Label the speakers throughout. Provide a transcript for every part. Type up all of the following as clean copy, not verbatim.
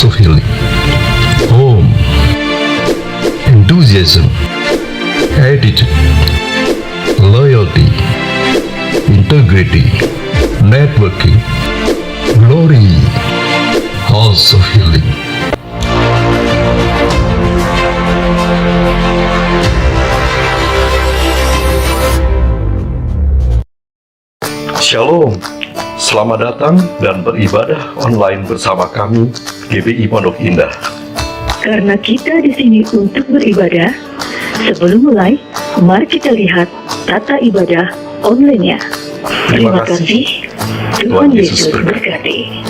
Speaker 1: House of Healing. Home, enthusiasm, attitude, loyalty, integrity, networking, glory. House of Healing.
Speaker 2: Shalom, selamat datang dan beribadah online bersama kami GBI Pondok Indah.
Speaker 3: Karena kita di sini untuk beribadah, sebelum mulai, mari kita lihat tata ibadah online-nya.
Speaker 2: Terima kasih.
Speaker 3: Tuhan Yesus berkati.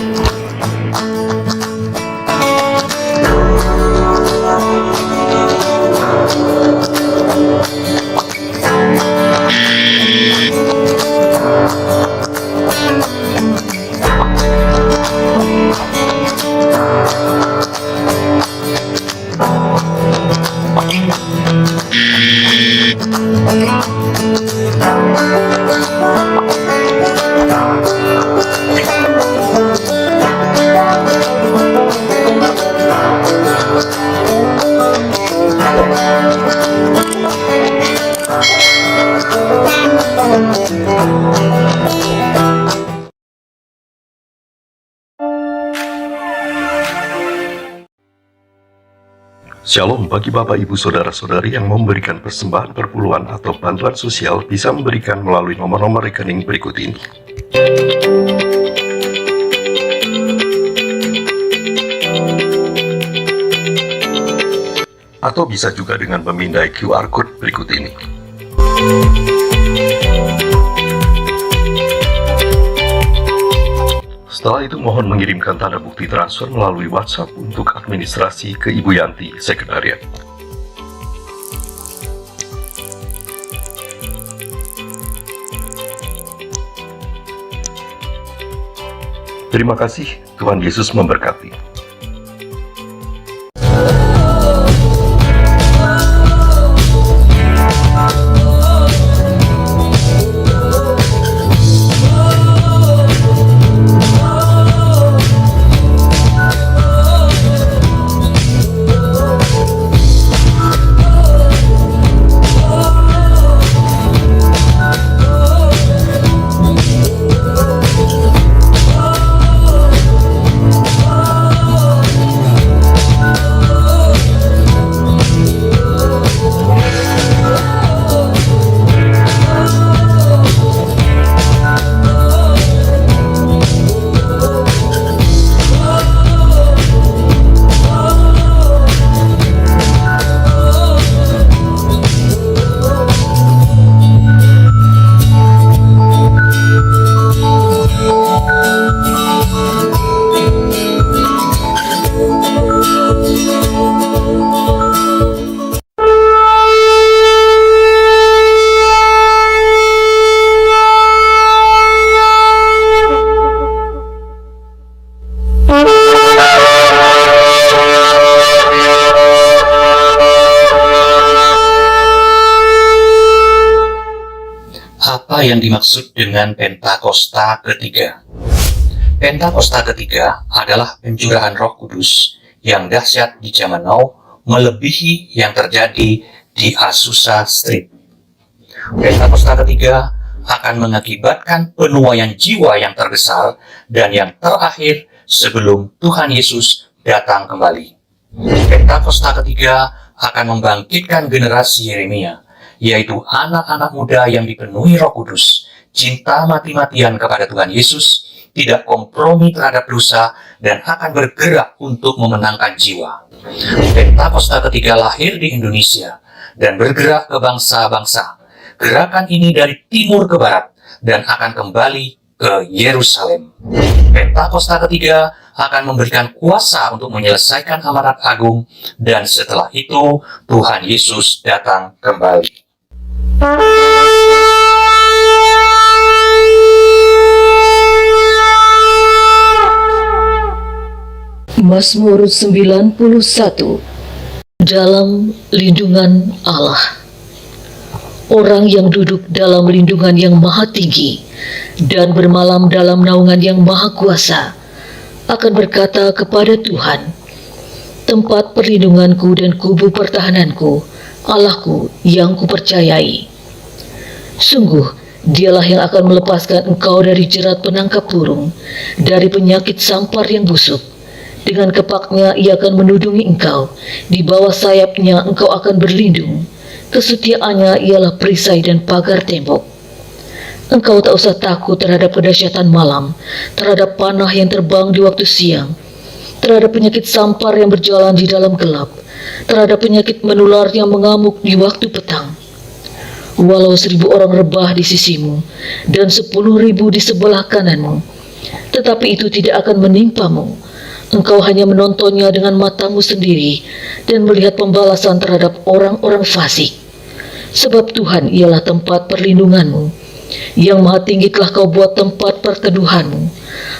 Speaker 2: Shalom bagi Bapak Ibu Saudara-saudari yang memberikan persembahan perpuluhan atau bantuan sosial bisa memberikan melalui nomor-nomor rekening berikut ini. Atau bisa juga dengan memindai QR Code berikut ini. Setelah itu mohon mengirimkan tanda bukti transfer melalui WhatsApp untuk administrasi ke Ibu Yanti, Sekretariat. Terima kasih, Tuhan Yesus memberkati.
Speaker 4: Apa yang dimaksud dengan Pentakosta ketiga? Pentakosta ketiga adalah pencurahan Roh Kudus yang dahsyat di zaman now, melebihi yang terjadi di Azusa Street. Pentakosta ketiga akan mengakibatkan penuaian jiwa yang terbesar dan yang terakhir sebelum Tuhan Yesus datang kembali. Pentakosta ketiga akan membangkitkan generasi Yeremia, yaitu anak-anak muda yang dipenuhi Roh Kudus, cinta mati-matian kepada Tuhan Yesus, tidak kompromi terhadap dosa, dan akan bergerak untuk memenangkan jiwa. Pentakosta ketiga lahir di Indonesia dan bergerak ke bangsa-bangsa. Gerakan ini dari timur ke barat dan akan kembali ke Yerusalem. Pentakosta ketiga akan memberikan kuasa untuk menyelesaikan amanat agung, dan setelah itu Tuhan Yesus datang kembali.
Speaker 5: Mazmur 91. Dalam lindungan Allah. Orang yang duduk dalam lindungan yang maha tinggi dan bermalam dalam naungan yang maha kuasa akan berkata kepada Tuhan, tempat perlindunganku dan kubu pertahananku, Allahku yang kupercayai. Sungguh, Dialah yang akan melepaskan engkau dari jerat penangkap burung, dari penyakit sampar yang busuk. Dengan kepaknya ia akan menudungi engkau, di bawah sayapnya engkau akan berlindung. Kesetiaannya ialah perisai dan pagar tembok. Engkau tak usah takut terhadap kedahsyatan malam, terhadap panah yang terbang di waktu siang, terhadap penyakit sampar yang berjalan di dalam gelap, terhadap penyakit menular yang mengamuk di waktu petang. Walau 1.000 orang rebah di sisimu dan 10.000 di sebelah kananmu, tetapi itu tidak akan menimpamu. Engkau hanya menontonnya dengan matamu sendiri dan melihat pembalasan terhadap orang-orang fasik. Sebab Tuhan ialah tempat perlindunganmu. Yang Maha Tinggi telah kau buat tempat perteduhanmu.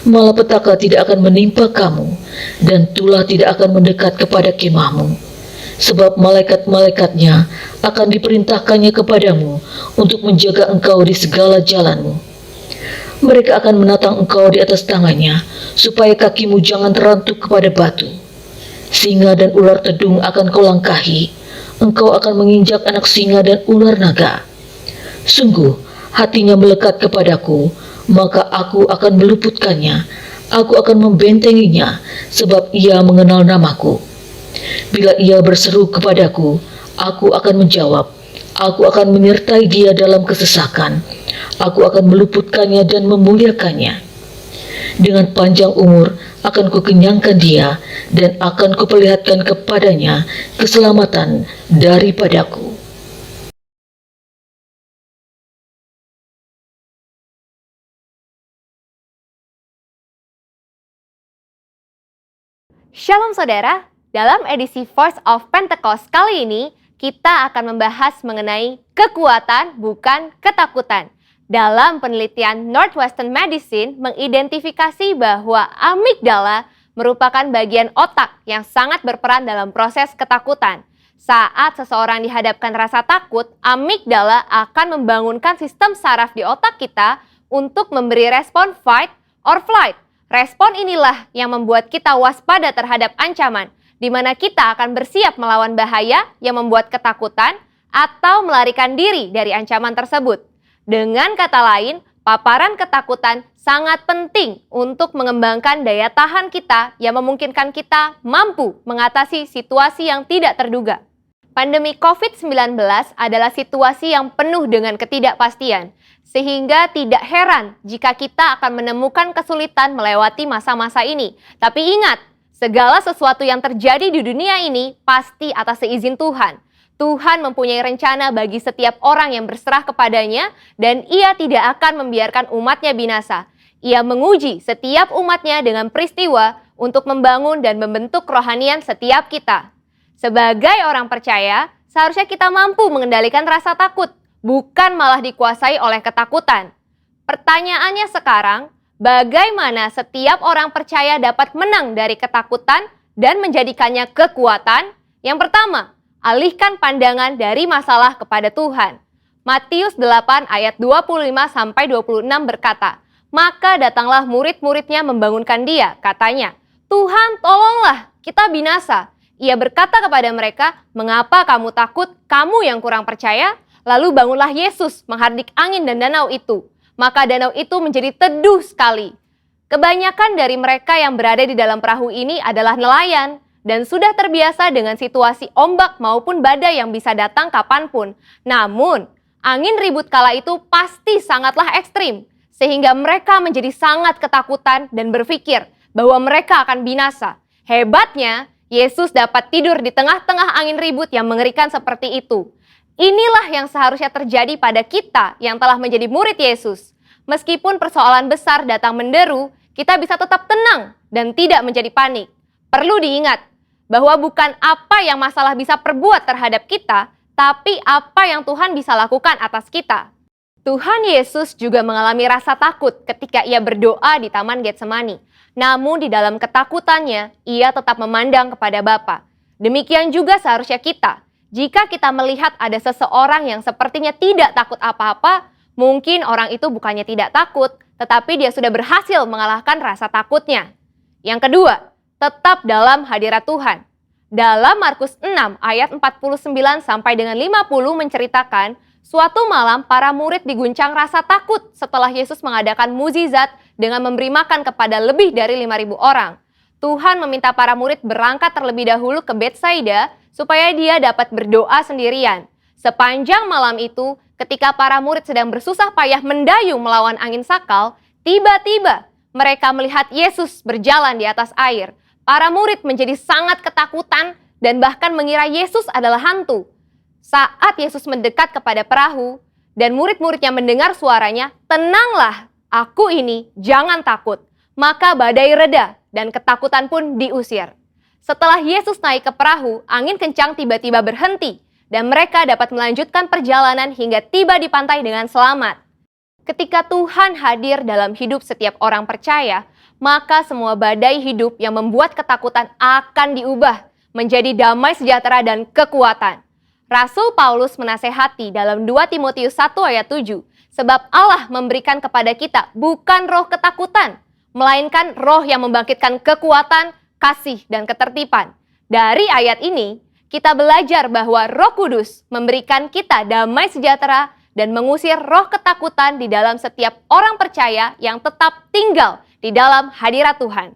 Speaker 5: Malapetaka tidak akan menimpa kamu, dan tulah tidak akan mendekat kepada kemahmu. Sebab malaikat-malaikatnya akan diperintahkannya kepadamu untuk menjaga engkau di segala jalanmu. Mereka akan menatang engkau di atas tangannya, supaya kakimu jangan terantuk kepada batu. Singa dan ular tedung akan kau langkahi, engkau akan menginjak anak singa dan ular naga. Sungguh, hatinya melekat kepadaku, maka aku akan meluputkannya, aku akan membentenginya, sebab ia mengenal namaku. Bila ia berseru kepadaku, aku akan menjawab. Aku akan menyertai dia dalam kesesakan. Aku akan meluputkannya dan memuliakannya. Dengan panjang umur akan kukenyangkan dia, dan akan kuperlihatkan kepadanya keselamatan daripadaku.
Speaker 6: Shalom saudara, dalam edisi Voice of Pentecost kali ini, kita akan membahas mengenai kekuatan bukan ketakutan. Dalam penelitian Northwestern Medicine mengidentifikasi bahwa amigdala merupakan bagian otak yang sangat berperan dalam proses ketakutan. Saat seseorang dihadapkan rasa takut, amigdala akan membangunkan sistem saraf di otak kita untuk memberi respon fight or flight. Respon inilah yang membuat kita waspada terhadap ancaman, di mana kita akan bersiap melawan bahaya yang membuat ketakutan atau melarikan diri dari ancaman tersebut. Dengan kata lain, paparan ketakutan sangat penting untuk mengembangkan daya tahan kita yang memungkinkan kita mampu mengatasi situasi yang tidak terduga. Pandemi COVID-19 adalah situasi yang penuh dengan ketidakpastian, sehingga tidak heran jika kita akan menemukan kesulitan melewati masa-masa ini. Tapi ingat, segala sesuatu yang terjadi di dunia ini pasti atas seizin Tuhan. Tuhan mempunyai rencana bagi setiap orang yang berserah kepadanya, dan Ia tidak akan membiarkan umatnya binasa. Ia menguji setiap umatnya dengan peristiwa untuk membangun dan membentuk kerohanian setiap kita. Sebagai orang percaya, seharusnya kita mampu mengendalikan rasa takut, bukan malah dikuasai oleh ketakutan. Pertanyaannya sekarang, bagaimana setiap orang percaya dapat menang dari ketakutan dan menjadikannya kekuatan? Yang pertama, alihkan pandangan dari masalah kepada Tuhan. Matius 8 ayat 25-26 berkata, "Maka datanglah murid-muridnya membangunkan dia, katanya, 'Tuhan, tolonglah, kita binasa.' Ia berkata kepada mereka, 'Mengapa kamu takut, kamu yang kurang percaya?' Lalu bangunlah Yesus menghardik angin dan danau itu. Maka danau itu menjadi teduh sekali. Kebanyakan dari mereka yang berada di dalam perahu ini adalah nelayan dan sudah terbiasa dengan situasi ombak maupun badai yang bisa datang kapanpun. Namun, angin ribut kala itu pasti sangatlah ekstrim, sehingga mereka menjadi sangat ketakutan dan berpikir bahwa mereka akan binasa. Hebatnya, Yesus dapat tidur di tengah-tengah angin ribut yang mengerikan seperti itu. Inilah yang seharusnya terjadi pada kita yang telah menjadi murid Yesus. Meskipun persoalan besar datang menderu, kita bisa tetap tenang dan tidak menjadi panik. Perlu diingat bahwa bukan apa yang masalah bisa perbuat terhadap kita, tapi apa yang Tuhan bisa lakukan atas kita. Tuhan Yesus juga mengalami rasa takut ketika ia berdoa di Taman Getsemani. Namun di dalam ketakutannya, ia tetap memandang kepada Bapa. Demikian juga seharusnya kita. Jika kita melihat ada seseorang yang sepertinya tidak takut apa-apa, mungkin orang itu bukannya tidak takut, tetapi dia sudah berhasil mengalahkan rasa takutnya. Yang kedua, tetap dalam hadirat Tuhan. Dalam Markus 6 ayat 49 sampai dengan 50 menceritakan, suatu malam para murid diguncang rasa takut setelah Yesus mengadakan mukjizat dengan memberi makan kepada lebih dari 5.000 orang. Tuhan meminta para murid berangkat terlebih dahulu ke Betsaida supaya dia dapat berdoa sendirian. Sepanjang malam itu, ketika para murid sedang bersusah payah mendayung melawan angin sakal, tiba-tiba mereka melihat Yesus berjalan di atas air. Para murid menjadi sangat ketakutan dan bahkan mengira Yesus adalah hantu. Saat Yesus mendekat kepada perahu dan murid-muridnya mendengar suaranya, "Tenanglah, aku ini, jangan takut." Maka badai reda dan ketakutan pun diusir. Setelah Yesus naik ke perahu, angin kencang tiba-tiba berhenti dan mereka dapat melanjutkan perjalanan hingga tiba di pantai dengan selamat. Ketika Tuhan hadir dalam hidup setiap orang percaya, maka semua badai hidup yang membuat ketakutan akan diubah menjadi damai sejahtera dan kekuatan. Rasul Paulus menasehati dalam 2 Timotius 1 ayat 7, sebab Allah memberikan kepada kita bukan roh ketakutan, melainkan roh yang membangkitkan kekuatan, kasih, dan ketertiban. Dari ayat ini, kita belajar bahwa Roh Kudus memberikan kita damai sejahtera dan mengusir roh ketakutan di dalam setiap orang percaya yang tetap tinggal di dalam hadirat Tuhan.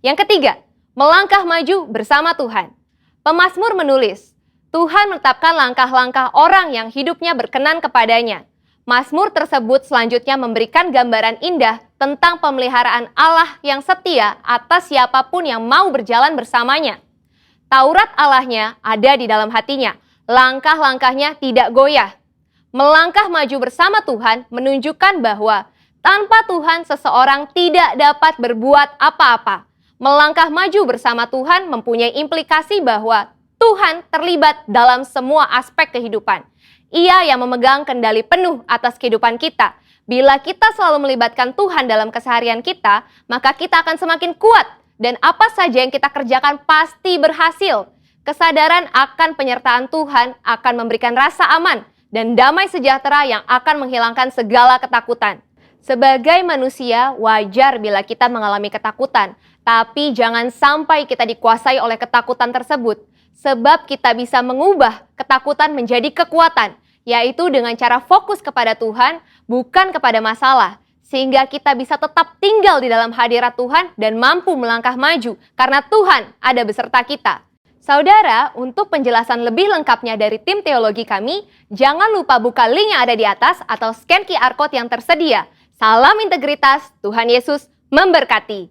Speaker 6: Yang ketiga, melangkah maju bersama Tuhan. Pemazmur menulis, Tuhan menetapkan langkah-langkah orang yang hidupnya berkenan kepadanya. Mazmur tersebut selanjutnya memberikan gambaran indah tentang pemeliharaan Allah yang setia atas siapapun yang mau berjalan bersamanya. Taurat Allahnya ada di dalam hatinya, langkah-langkahnya tidak goyah. Melangkah maju bersama Tuhan menunjukkan bahwa tanpa Tuhan seseorang tidak dapat berbuat apa-apa. Melangkah maju bersama Tuhan mempunyai implikasi bahwa Tuhan terlibat dalam semua aspek kehidupan. Ia yang memegang kendali penuh atas kehidupan kita. Bila kita selalu melibatkan Tuhan dalam keseharian kita, maka kita akan semakin kuat dan apa saja yang kita kerjakan pasti berhasil. Kesadaran akan penyertaan Tuhan akan memberikan rasa aman dan damai sejahtera yang akan menghilangkan segala ketakutan. Sebagai manusia, wajar bila kita mengalami ketakutan, tapi jangan sampai kita dikuasai oleh ketakutan tersebut, sebab kita bisa mengubah ketakutan menjadi kekuatan, yaitu dengan cara fokus kepada Tuhan, bukan kepada masalah, sehingga kita bisa tetap tinggal di dalam hadirat Tuhan dan mampu melangkah maju, karena Tuhan ada beserta kita. Saudara, untuk penjelasan lebih lengkapnya dari tim teologi kami, jangan lupa buka link yang ada di atas atau scan QR Code yang tersedia. Salam integritas, Tuhan Yesus memberkati.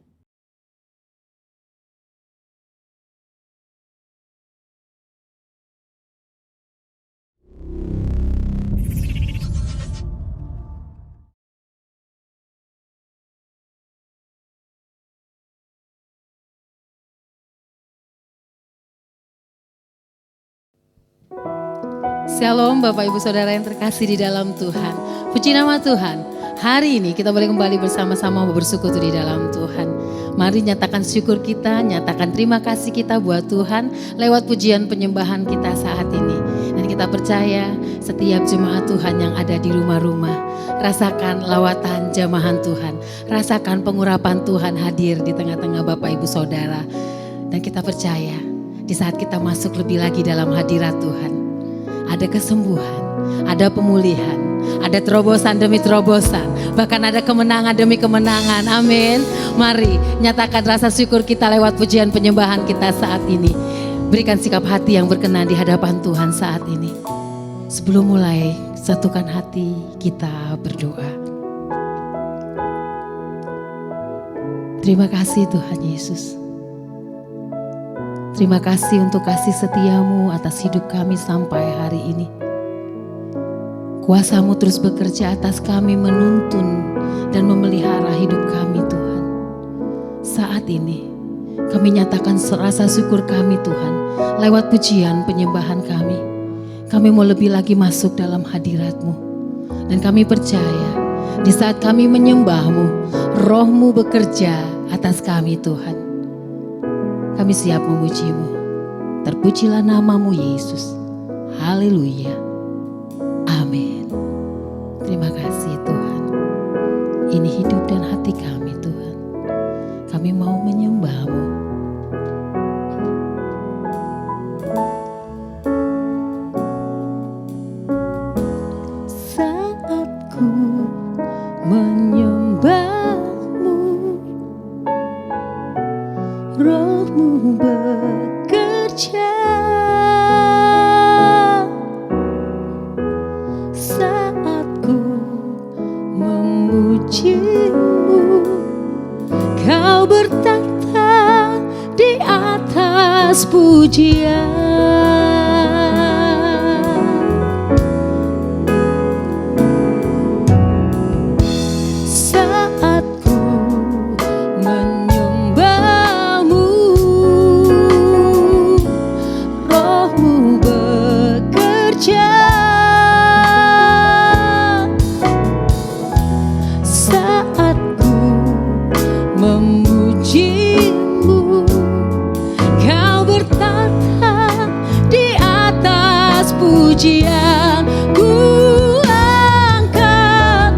Speaker 7: Shalom Bapak Ibu Saudara yang terkasih di dalam Tuhan. Puji nama Tuhan. Hari ini kita boleh kembali bersama-sama bersekutu di dalam Tuhan. Mari nyatakan syukur kita, nyatakan terima kasih kita buat Tuhan lewat pujian penyembahan kita saat ini. Dan kita percaya setiap jemaat Tuhan yang ada di rumah-rumah, rasakan lawatan jamahan Tuhan, rasakan pengurapan Tuhan hadir di tengah-tengah Bapak Ibu Saudara. Dan kita percaya di saat kita masuk lebih lagi dalam hadirat Tuhan, ada kesembuhan, ada pemulihan, ada terobosan demi terobosan, bahkan ada kemenangan demi kemenangan. Amin. Mari nyatakan rasa syukur kita lewat pujian penyembahan kita saat ini. Berikan sikap hati yang berkenan di hadapan Tuhan saat ini. Sebelum mulai, satukan hati kita berdoa. Terima kasih Tuhan Yesus. Terima kasih untuk kasih setiamu atas hidup kami sampai hari ini. Kuasa-Mu terus bekerja atas kami, menuntun dan memelihara hidup kami Tuhan. Saat ini kami nyatakan rasa syukur kami Tuhan lewat pujian penyembahan kami. Kami mau lebih lagi masuk dalam hadirat-Mu. Dan kami percaya di saat kami menyembah-Mu, Roh-Mu bekerja atas kami Tuhan. Kami siap memuji-Mu. Terpujilah nama-Mu Yesus. Haleluya. Amin. Terima kasih Tuhan. Ini hidup dan hati kami Tuhan. Kami mau menyembah-Mu. memujimu, kau bertata di atas pujian. Saat ku menyembahmu, rohmu bekerja. Saat ku memujimu, kau bertata di atas pujian. Ku angkat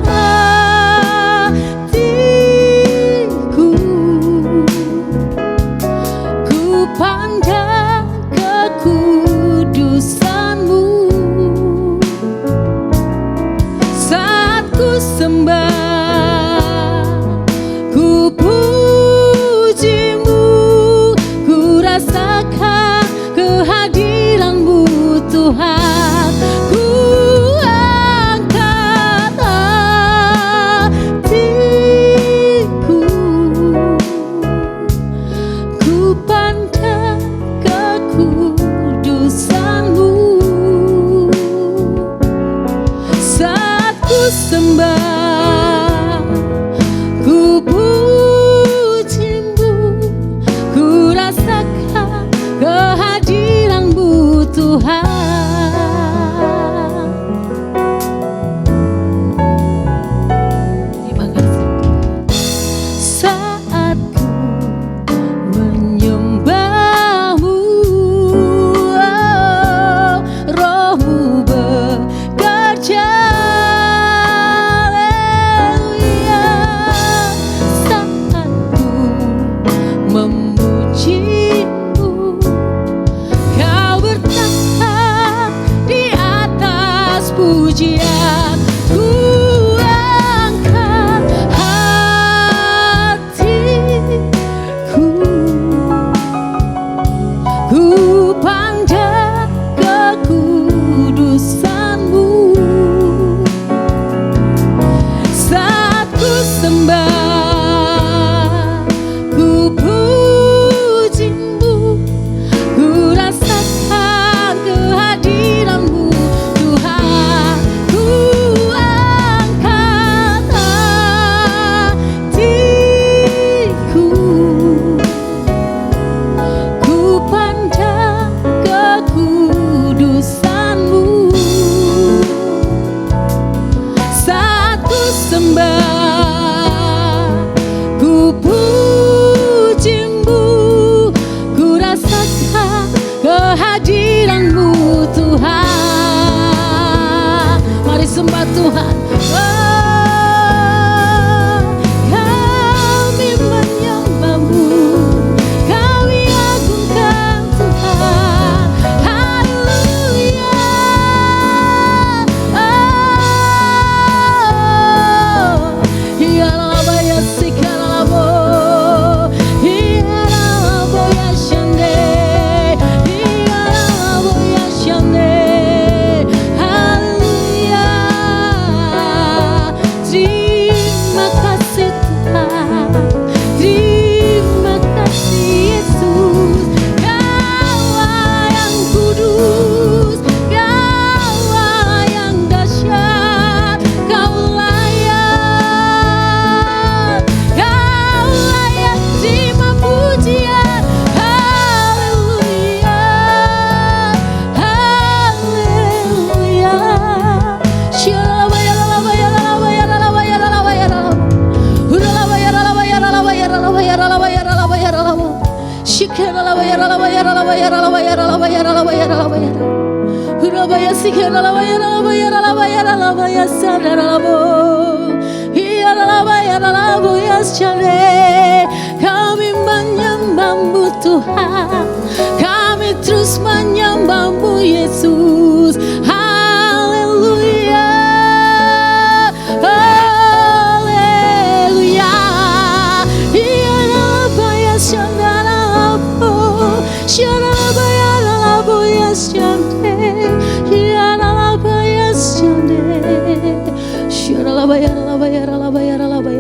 Speaker 7: hatiku, ku pandang kekudusanmu. Saat ku sembah, ku pujimu, ku rasakan kehadiranmu Tuhan. Ku angkat hatiku, ku pandang kekudusanmu. Saat ku sembah, ku pujimu, ku rasakan kehadiranmu Tuhan. Terima kasih. Saat ku menyembahmu, rohmu bekerja. Haleluya. Saat ku memujimu, kau bertata di atas pujian. Ku angkat hatiku, ku pandang kekudusanmu. Saat ku sembah, ku pujimu, ku rasakan kehadiranmu Tuhan. Ku angkat hatiku, ku pandang kekudusanmu. Saat ku sembah, ku pujimu, ku rasakan kehadiranmu Tuhan. Mari sembah Tuhan. Oh, kami menyembahmu, kami agungkan Tuhan. Haleluya. Oh, hialaba ya sikalabo, hialabo ya shande, hialabo ya shande. Haleluya. Terima kasih Tuhan, terima kasih Yesus. Kaulah yang kudus, Kaulah yang dahsyat, Kau layak, Kau layak terima pujian. Haleluya, haleluya. Shalaba ya lalaba ya lalaba ya lalaba ya lalaba ya lalaba. Uralaba ya lalaba ya lalaba ya lalaba ya lalaba ya lalaba ya lalaba. Shikalaba ya lalaba ya lalaba ya lalaba ya lalaba ya lalaba ya lalaba ya lalaba. Uraba ya sikalaba ya lalaba ya lalaba ya lalaba ya salalabo. Ya lalaba ya lalabo ya shale. Kami menyembahmu Tuhan, kami terus menyembahmu Yesus. Haleluya, haleluya. Ya lalaba ya shalabo, shalaba ya lalabo ya shale. Ya lalaba ya shale. Shalaba ya lalaba ya lalaba ya lalaba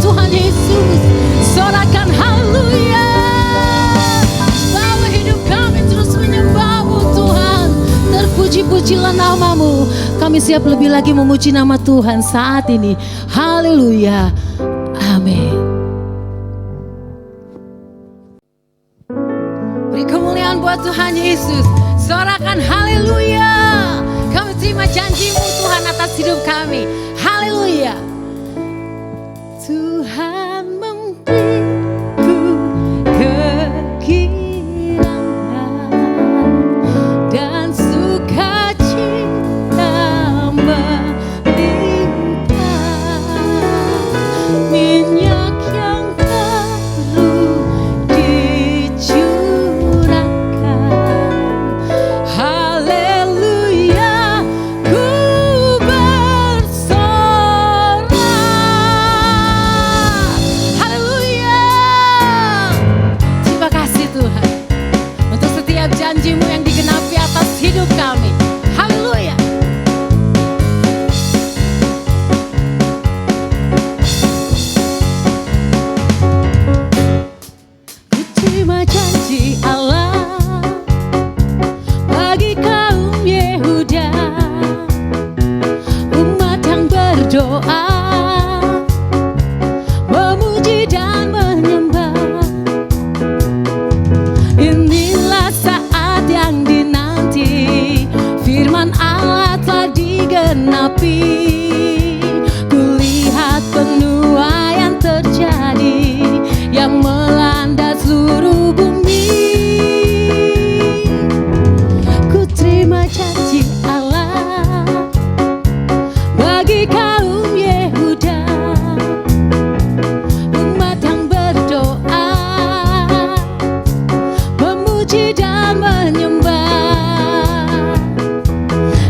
Speaker 7: Tuhan Yesus, sorakan haleluya. terpujilah namamu. Kami siap lebih lagi memuji nama Tuhan saat ini. Haleluya. Amin. Beri kemuliaan buat Tuhan Yesus. Sorakan haleluya. Kami terima janji-Mu Tuhan atas hidup kami. Haleluya. Tuhan memberiku kegirangan dan sukacita melimpah, minyak yang baru dicurahkan. Haleluya, ku bersorak. Haleluya. Terima kasih Tuhan untuk setiap janji-Mu yang digenapi atas hidup kami. Haleluya. Ku terima janji Allah bagi kaum Yehuda, umat yang berdoa, memuji dan menyembah. Inilah saat yang dinanti, firman Allah telah digenapi. Kulihat penuaian terjadi yang melanda seluruh bumi. Ku terima janji Allah bagi kaum Yehuda, umat yang berdoa, memuji dan menyembah.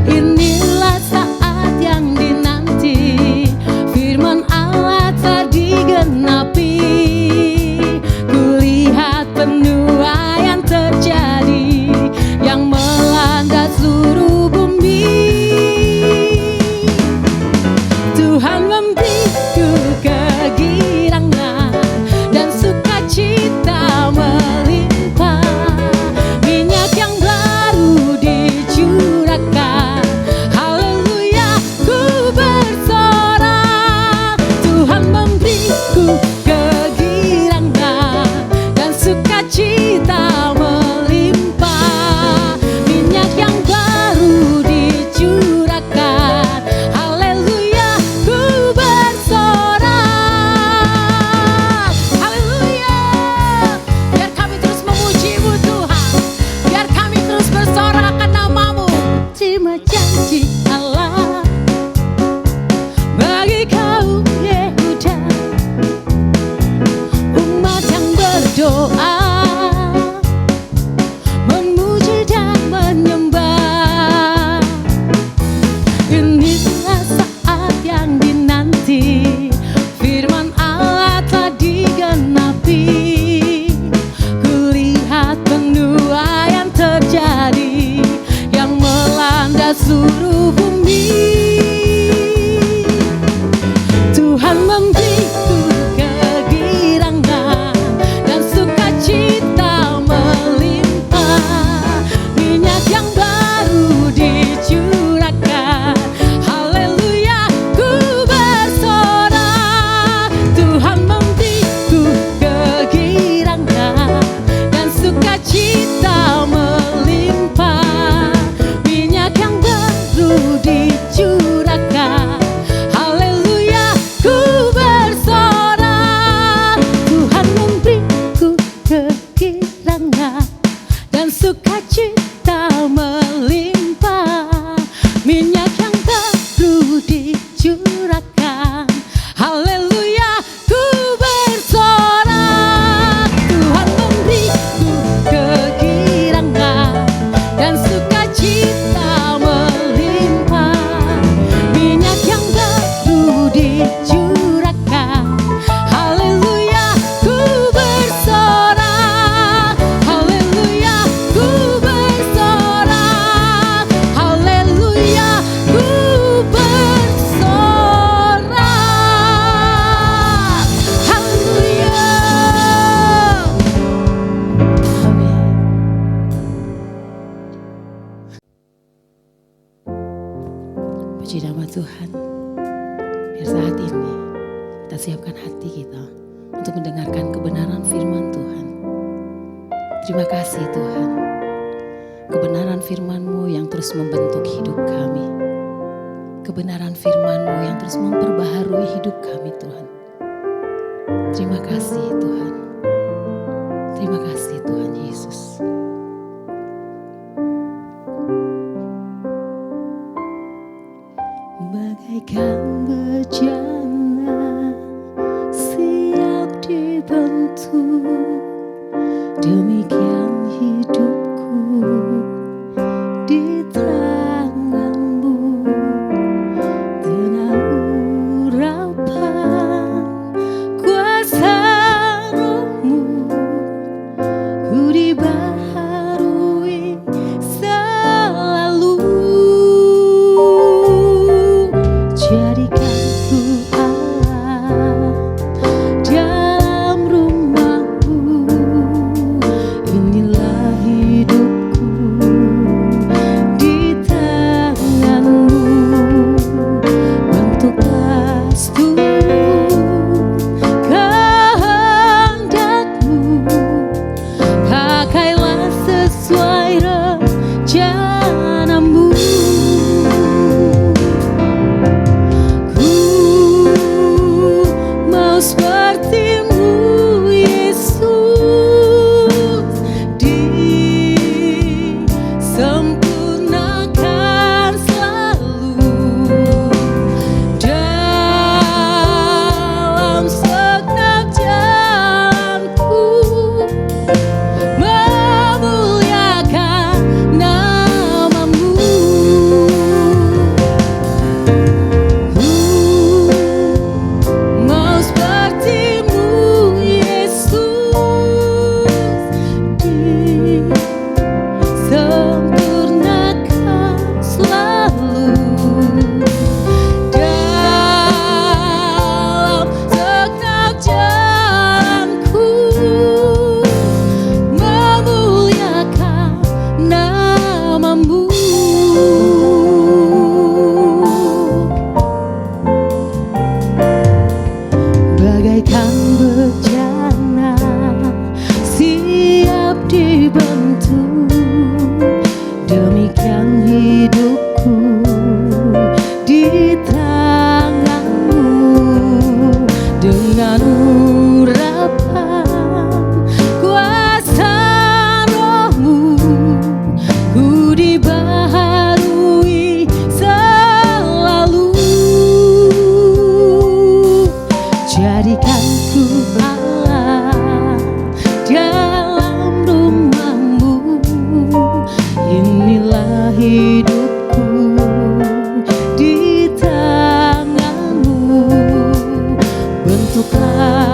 Speaker 7: Inilah saat yang dinanti, firman Allah telah digenapi. Kulihat penuaian terjadi yang melanda seluruh bumi. Tuhan memberiku kegirangan dan sukacita melimpah, minyak yang baru dicurahkan. Haleluya, ku bersorak. Tuhan memberiku kegirangan dan sukacita melimpah, minyak yang baru dicurahkan. Haleluya, ku bersorak. Haleluya. Biar kami terus memuji-Mu Tuhan, biar kami terus bersorak akan nama-Mu. Terima janji Allah bagi kaum Yehuda, umat yang berdoa, memuji dan menyembah. Inilah saat yang dinanti, firman Allah telah digenapi. Kulihat penuaian terjadi yang melanda seluruh bumi. Tuhan memberiku kegirangan dan sukacita melimpah, minyak yang baru dicurahkan. Haleluya, ku bersorak. Tuhan memberiku kegirangan dan sukacita melimpah, minyak yang baru dicurahkan. Haleluya, ku bersorak. Tuhan memberiku kegirangan dan sukacita melimpah, minyak yang baru dicurahkan. Haleluya, ku bersorak. Tuhan memberiku kegirangan dan sukacita melimpah, minyak yang baru dicurahkan. Haleluya, ku bersorak. Haleluya, ku bersorak. Haleluya, ku bersorak. saat ini kita siapkan hati kita untuk mendengarkan kebenaran firman Tuhan. Terima kasih Tuhan, kebenaran firman-Mu yang terus membentuk hidup kami, kebenaran firman-Mu yang terus memperbaharui hidup kami Tuhan. Terima kasih Tuhan, terima kasih Tuhan Yesus. Bagaikan bejana siap dibentuk, demikian hidupku di tangan-Mu. Dengan urapan kuasa Roh-Mu, ku dibaharui selalu. Jadikan ku Allah dalam rumah-Mu, inilah hidupku di tangan-Mu. Bentuklah seluruh kehendak-Mu, pakailah sesuai rencana-Mu. Mau seperti-Mu Yesus, disempurnakan selalu dalam segenap jalanku, memuliakan nama-Mu. Mau seperti-Mu Yesus, disempurnakan selalu dalam segenap jalanku, memuliakan nama-Mu. Bagaikan bejana siap dibentuk, demikian hidupku di tangan-Mu. Dengan urapan kuasa Roh-Mu, ku dibaharui selalu. Jadikan ku Allah dalam rumah-Mu, inilah hidupku di tangan-Mu. Bentuklah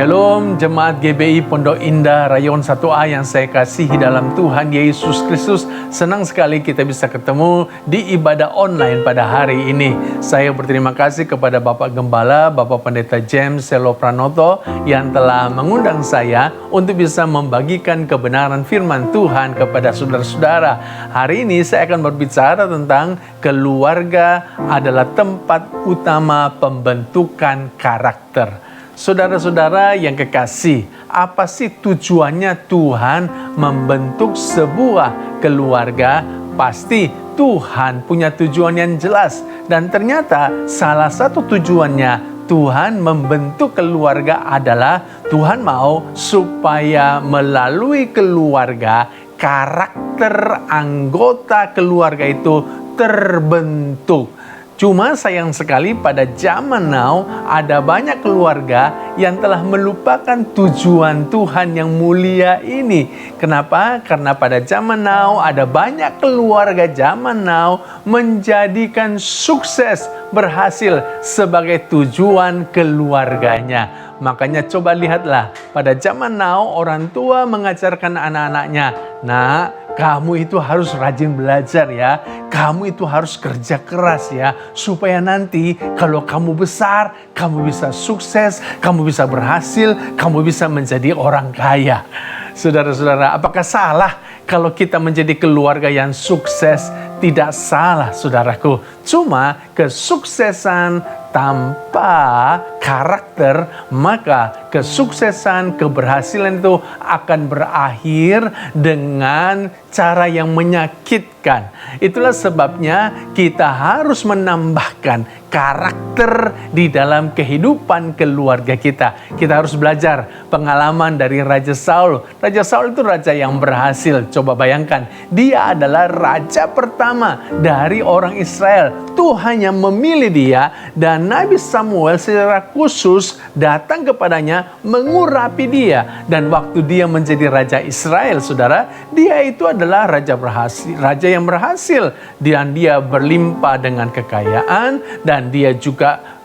Speaker 8: Shalom Jemaat GBI Pondok Indah Rayon 1A yang saya kasihi dalam Tuhan Yesus Kristus. Senang sekali kita bisa ketemu di ibadah online pada hari ini. Saya berterima kasih kepada Bapak Gembala, Bapak Pendeta James Selo Pranoto yang telah mengundang saya untuk bisa membagikan kebenaran firman Tuhan kepada saudara-saudara. Hari ini saya akan berbicara tentang keluarga adalah tempat utama pembentukan karakter. Saudara-saudara yang kekasih, apa sih tujuannya Tuhan membentuk sebuah keluarga? Pasti Tuhan punya tujuan yang jelas. Dan ternyata salah satu tujuannya Tuhan membentuk keluarga adalah Tuhan mau supaya melalui keluarga, karakter anggota keluarga itu terbentuk. Cuma sayang sekali pada zaman now ada banyak keluarga yang telah melupakan tujuan Tuhan yang mulia ini. Kenapa? Karena pada zaman now ada banyak keluarga zaman now menjadikan sukses, berhasil sebagai tujuan keluarganya. Makanya coba lihatlah, pada zaman now orang tua mengajarkan anak-anaknya, "Nak, kamu itu harus rajin belajar ya. Kamu itu harus kerja keras ya. Supaya nanti kalau kamu besar, kamu bisa sukses, kamu bisa berhasil, kamu bisa menjadi orang kaya." Saudara-saudara, apakah salah kalau kita menjadi keluarga yang sukses? Tidak salah, saudaraku. Cuma kesuksesan tanpa karakter, maka kesuksesan, keberhasilan itu akan berakhir dengan cara yang menyakitkan. Itulah sebabnya kita harus menambahkan karakter di dalam kehidupan keluarga kita. Kita harus belajar pengalaman dari Raja Saul. Raja Saul itu raja yang berhasil. Coba bayangkan, dia adalah raja pertama dari orang Israel. Tuhan yang memilih dia, dan Nabi Samuel secara khusus datang kepadanya mengurapi dia. Dan waktu dia menjadi raja Israel, saudara, dia itu adalah raja yang berhasil. Dan dia berlimpah dengan kekayaan, dan dia juga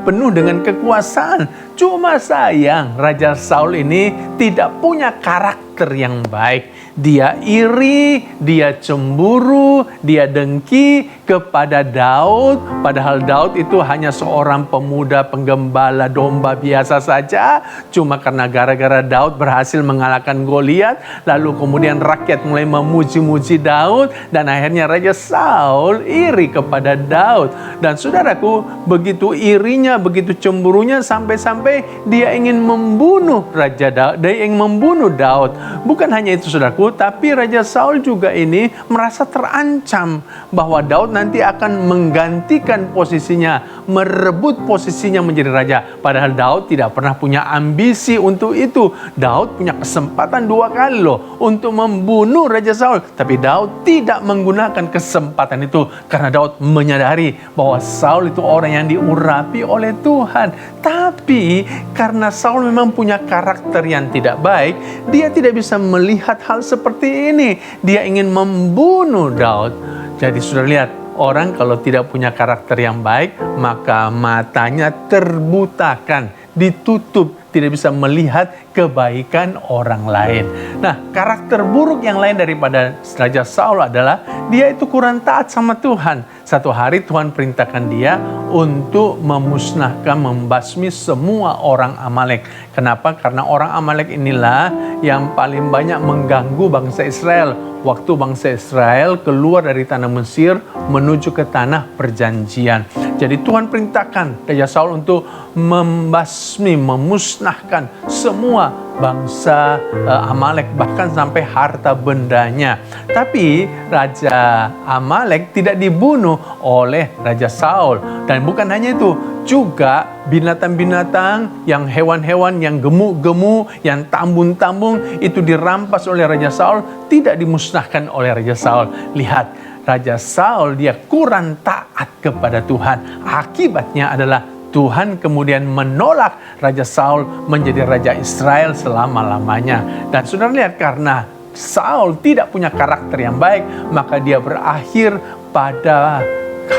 Speaker 8: penuh dengan kekuasaan. Cuma sayang, Raja Saul ini tidak punya karakter yang baik. Dia iri, dia cemburu, dia dengki kepada Daud. Padahal Daud itu hanya seorang pemuda penggembala domba biasa saja. Cuma karena gara-gara Daud berhasil mengalahkan Goliat, lalu kemudian rakyat mulai memuji-muji Daud, dan akhirnya Raja Saul iri kepada Daud. Dan saudaraku, begitu irinya, begitu cemburunya, sampai-sampai dia ingin membunuh Raja Daud, dia ingin membunuh Daud. Bukan hanya itu, saudaraku, tapi Raja Saul juga ini merasa terancam bahwa Daud nanti akan menggantikan posisinya, merebut posisinya menjadi raja. Padahal Daud tidak pernah punya ambisi untuk itu. Daud punya kesempatan 2 kali loh untuk membunuh Raja Saul, tapi Daud tidak menggunakan kesempatan itu karena Daud menyadari bahwa Saul itu orang yang diurapi oleh Tuhan. Tapi karena Saul memang punya karakter yang tidak baik, dia tidak bisa melihat hal seperti ini. Dia ingin membunuh Daud. Jadi sudah lihat, orang kalau tidak punya karakter yang baik, maka matanya terbutakan, ditutup, tidak bisa melihat kebaikan orang lain. Nah, karakter buruk yang lain daripada Raja Saul adalah dia itu kurang taat sama Tuhan. Satu hari Tuhan perintahkan dia untuk memusnahkan, membasmi semua orang Amalek. Kenapa? Karena orang Amalek inilah yang paling banyak mengganggu bangsa Israel. Waktu bangsa Israel keluar dari tanah Mesir menuju ke tanah perjanjian. Jadi Tuhan perintahkan Raja Saul untuk membasmi, memusnahkan semua bangsa Amalek, bahkan sampai harta bendanya. Tapi Raja Amalek tidak dibunuh oleh Raja Saul. Dan bukan hanya itu, juga binatang-binatang, yang hewan-hewan yang gemuk-gemuk, yang tambun-tambun itu dirampas oleh Raja Saul, tidak dimusnahkan oleh Raja Saul. Lihat, Raja Saul dia kurang taat kepada Tuhan. Akibatnya adalah Tuhan kemudian menolak Raja Saul menjadi Raja Israel selama-lamanya. Dan saudara lihat, karena Saul tidak punya karakter yang baik, maka dia berakhir pada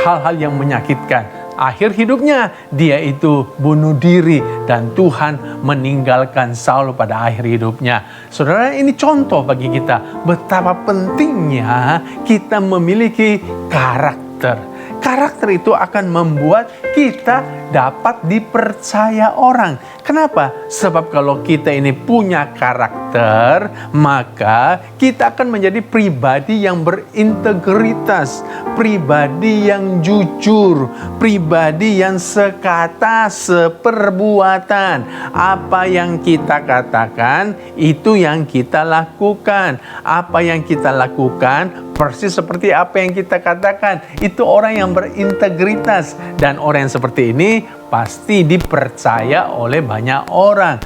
Speaker 8: hal-hal yang menyakitkan. akhir hidupnya dia itu bunuh diri dan Tuhan meninggalkan Saul pada akhir hidupnya. Saudara, ini contoh bagi kita betapa pentingnya kita memiliki karakter. Karakter itu akan membuat kita dapat dipercaya orang. Kenapa? Sebab kalau kita ini punya karakter, maka kita akan menjadi pribadi yang berintegritas, pribadi yang jujur, pribadi yang sekata seperbuatan. Apa yang kita katakan, itu yang kita lakukan. Apa yang kita lakukan, persis seperti apa yang kita katakan. Itu orang yang berintegritas. Dan orang yang seperti ini pasti dipercaya oleh banyak orang.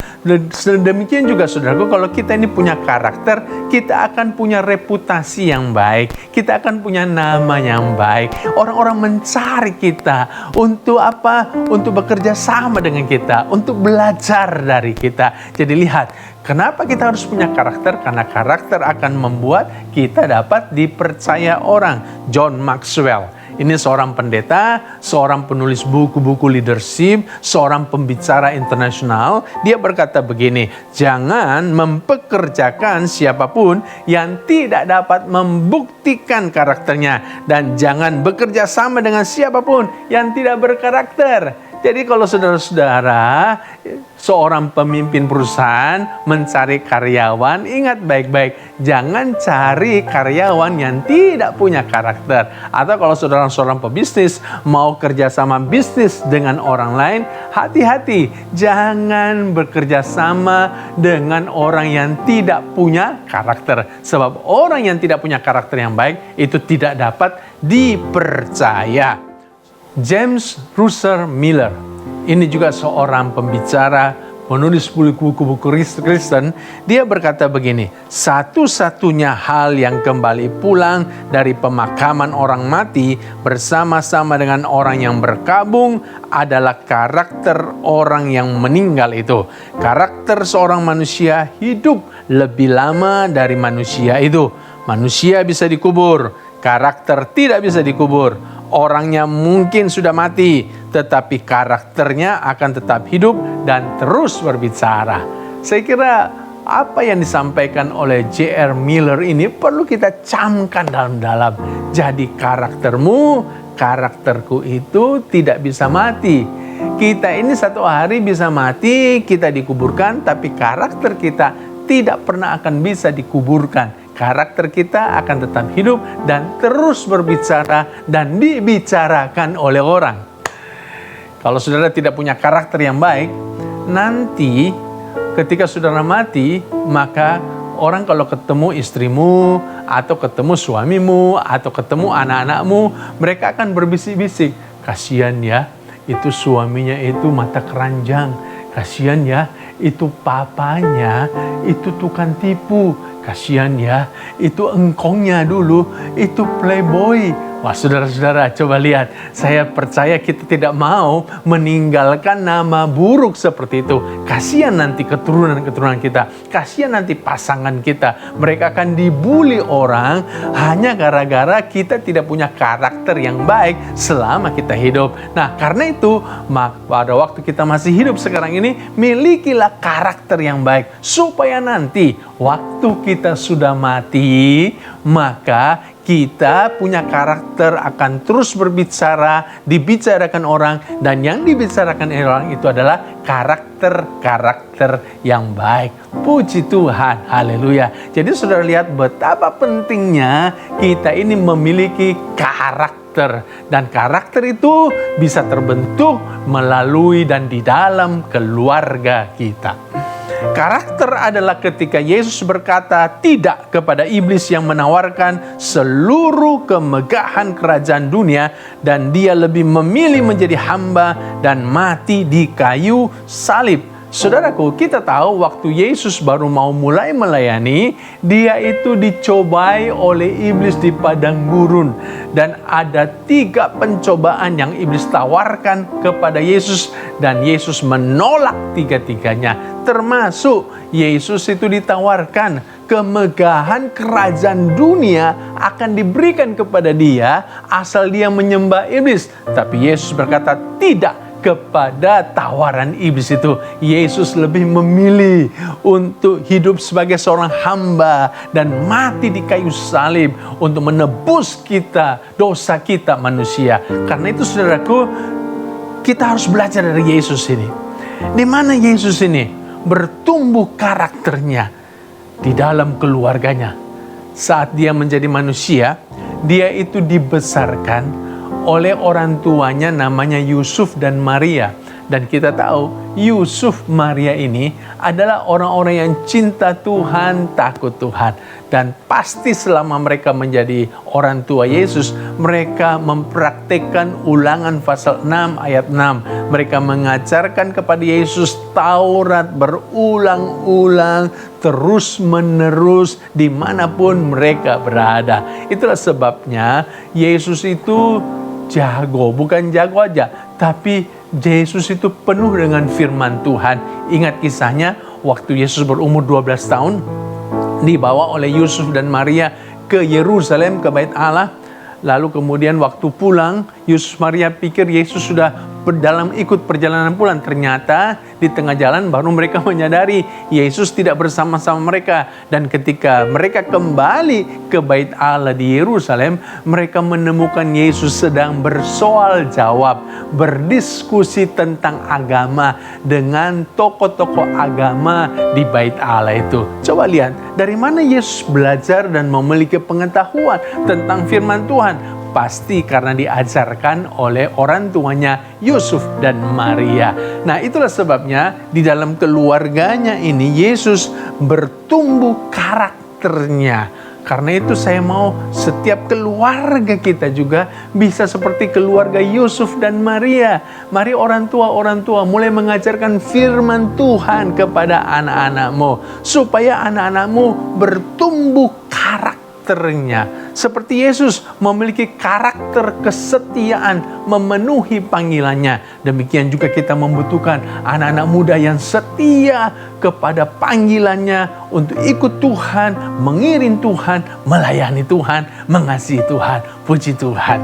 Speaker 8: Sedemikian juga saudaraku, kalau kita ini punya karakter, kita akan punya reputasi yang baik. Kita akan punya nama yang baik. Orang-orang mencari kita untuk apa? Untuk bekerja sama dengan kita, untuk belajar dari kita. Jadi lihat, kenapa kita harus punya karakter? Karena karakter akan membuat kita dapat dipercaya orang. John Maxwell, ini seorang pendeta, seorang penulis buku-buku leadership, seorang pembicara internasional. Dia berkata begini, jangan mempekerjakan siapapun yang tidak dapat membuktikan karakternya. Dan jangan bekerja sama dengan siapapun yang tidak berkarakter. Jadi kalau saudara-saudara, seorang pemimpin perusahaan mencari karyawan, ingat baik-baik, jangan cari karyawan yang tidak punya karakter. Atau kalau saudara seorang pebisnis mau kerjasama bisnis dengan orang lain, hati-hati, jangan bekerja sama dengan orang yang tidak punya karakter. Sebab orang yang tidak punya karakter yang baik itu tidak dapat dipercaya. James Russell Miller, ini juga seorang pembicara, penulis buku-buku Kristen. Dia berkata begini, satu-satunya hal yang kembali pulang dari pemakaman orang mati bersama-sama dengan orang yang berkabung adalah karakter orang yang meninggal itu. Karakter seorang manusia hidup lebih lama dari manusia itu. Manusia bisa dikubur, karakter tidak bisa dikubur. Orangnya mungkin sudah mati, tetapi karakternya akan tetap hidup dan terus berbicara. Saya kira apa yang disampaikan oleh J.R. Miller ini perlu kita camkan dalam-dalam. Jadi karakterku itu tidak bisa mati. Kita ini satu hari bisa mati, kita dikuburkan, tapi karakter kita tidak pernah akan bisa dikuburkan. Karakter kita akan tetap hidup dan terus berbicara dan dibicarakan oleh orang. Kalau saudara tidak punya karakter yang baik, nanti ketika saudara mati, maka orang kalau ketemu istrimu, atau ketemu suamimu, atau ketemu anak-anakmu, mereka akan berbisik-bisik, kasihan ya, itu suaminya itu mata keranjang, kasihan ya, itu papanya itu tukang tipu, kasihan ya, itu engkongnya dulu, itu playboy. Wah saudara-saudara, coba lihat. Saya percaya kita tidak mau meninggalkan nama buruk seperti itu. Kasihan nanti keturunan-keturunan kita. Kasihan nanti pasangan kita. Mereka akan dibully orang hanya gara-gara kita tidak punya karakter yang baik selama kita hidup. Nah karena itu, pada waktu kita masih hidup sekarang ini, milikilah karakter yang baik. Supaya nanti waktu kita sudah mati, maka kita punya karakter akan terus berbicara, dibicarakan orang, dan yang dibicarakan orang itu adalah karakter-karakter yang baik. Puji Tuhan, haleluya. Jadi saudara lihat betapa pentingnya kita ini memiliki karakter. Dan karakter itu bisa terbentuk melalui dan di dalam keluarga kita. Karakter adalah ketika Yesus berkata tidak kepada iblis yang menawarkan seluruh kemegahan kerajaan dunia dan dia lebih memilih menjadi hamba dan mati di kayu salib. Saudaraku, kita tahu waktu Yesus baru mau mulai melayani, dia itu dicobai oleh iblis di padang gurun. Dan ada 3 pencobaan yang iblis tawarkan kepada Yesus, dan Yesus menolak 3-tiganya. Termasuk Yesus itu ditawarkan kemegahan kerajaan dunia akan diberikan kepada dia asal dia menyembah iblis. Tapi Yesus berkata tidak. Kepada tawaran iblis itu, Yesus lebih memilih untuk hidup sebagai seorang hamba dan mati di kayu salib untuk menebus kita, dosa kita manusia. Karena itu saudaraku, kita harus belajar dari Yesus ini. Di mana Yesus ini bertumbuh karakternya di dalam keluarganya. Saat dia menjadi manusia, dia itu dibesarkan oleh orang tuanya namanya Yusuf dan Maria. Dan kita tahu Yusuf Maria ini adalah orang-orang yang cinta Tuhan, takut Tuhan. Dan pasti selama mereka menjadi orang tua Yesus, mereka mempraktekkan Ulangan pasal 6 ayat 6. Mereka mengajarkan kepada Yesus Taurat berulang-ulang, terus menerus dimanapun mereka berada. Itulah sebabnya Yesus itu jago, bukan jago aja, tapi Yesus itu penuh dengan firman Tuhan. Ingat kisahnya waktu Yesus berumur 12 tahun, dibawa oleh Yusuf dan Maria ke Yerusalem, ke Bait Allah. Lalu kemudian waktu pulang, Yusuf Maria pikir Yesus sudah ikut perjalanan pulang. Ternyata di tengah jalan baru mereka menyadari Yesus tidak bersama-sama mereka. Dan ketika mereka kembali ke Bait Allah di Yerusalem, mereka menemukan Yesus sedang bersoal jawab, berdiskusi tentang agama dengan tokoh-tokoh agama di Bait Allah itu. Coba lihat, dari mana Yesus belajar dan memiliki pengetahuan tentang firman Tuhan? Pasti karena diajarkan oleh orang tuanya Yusuf dan Maria. Nah, itulah sebabnya di dalam keluarganya ini Yesus bertumbuh karakternya. Karena itu saya mau setiap keluarga kita juga bisa seperti keluarga Yusuf dan Maria. Mari orang tua mulai mengajarkan firman Tuhan kepada anak-anakmu, supaya anak-anakmu bertumbuh karakternya. Seperti Yesus memiliki karakter kesetiaan memenuhi panggilannya. Demikian juga kita membutuhkan anak-anak muda yang setia kepada panggilannya untuk ikut Tuhan, mengiring Tuhan, melayani Tuhan, mengasihi Tuhan. Puji Tuhan.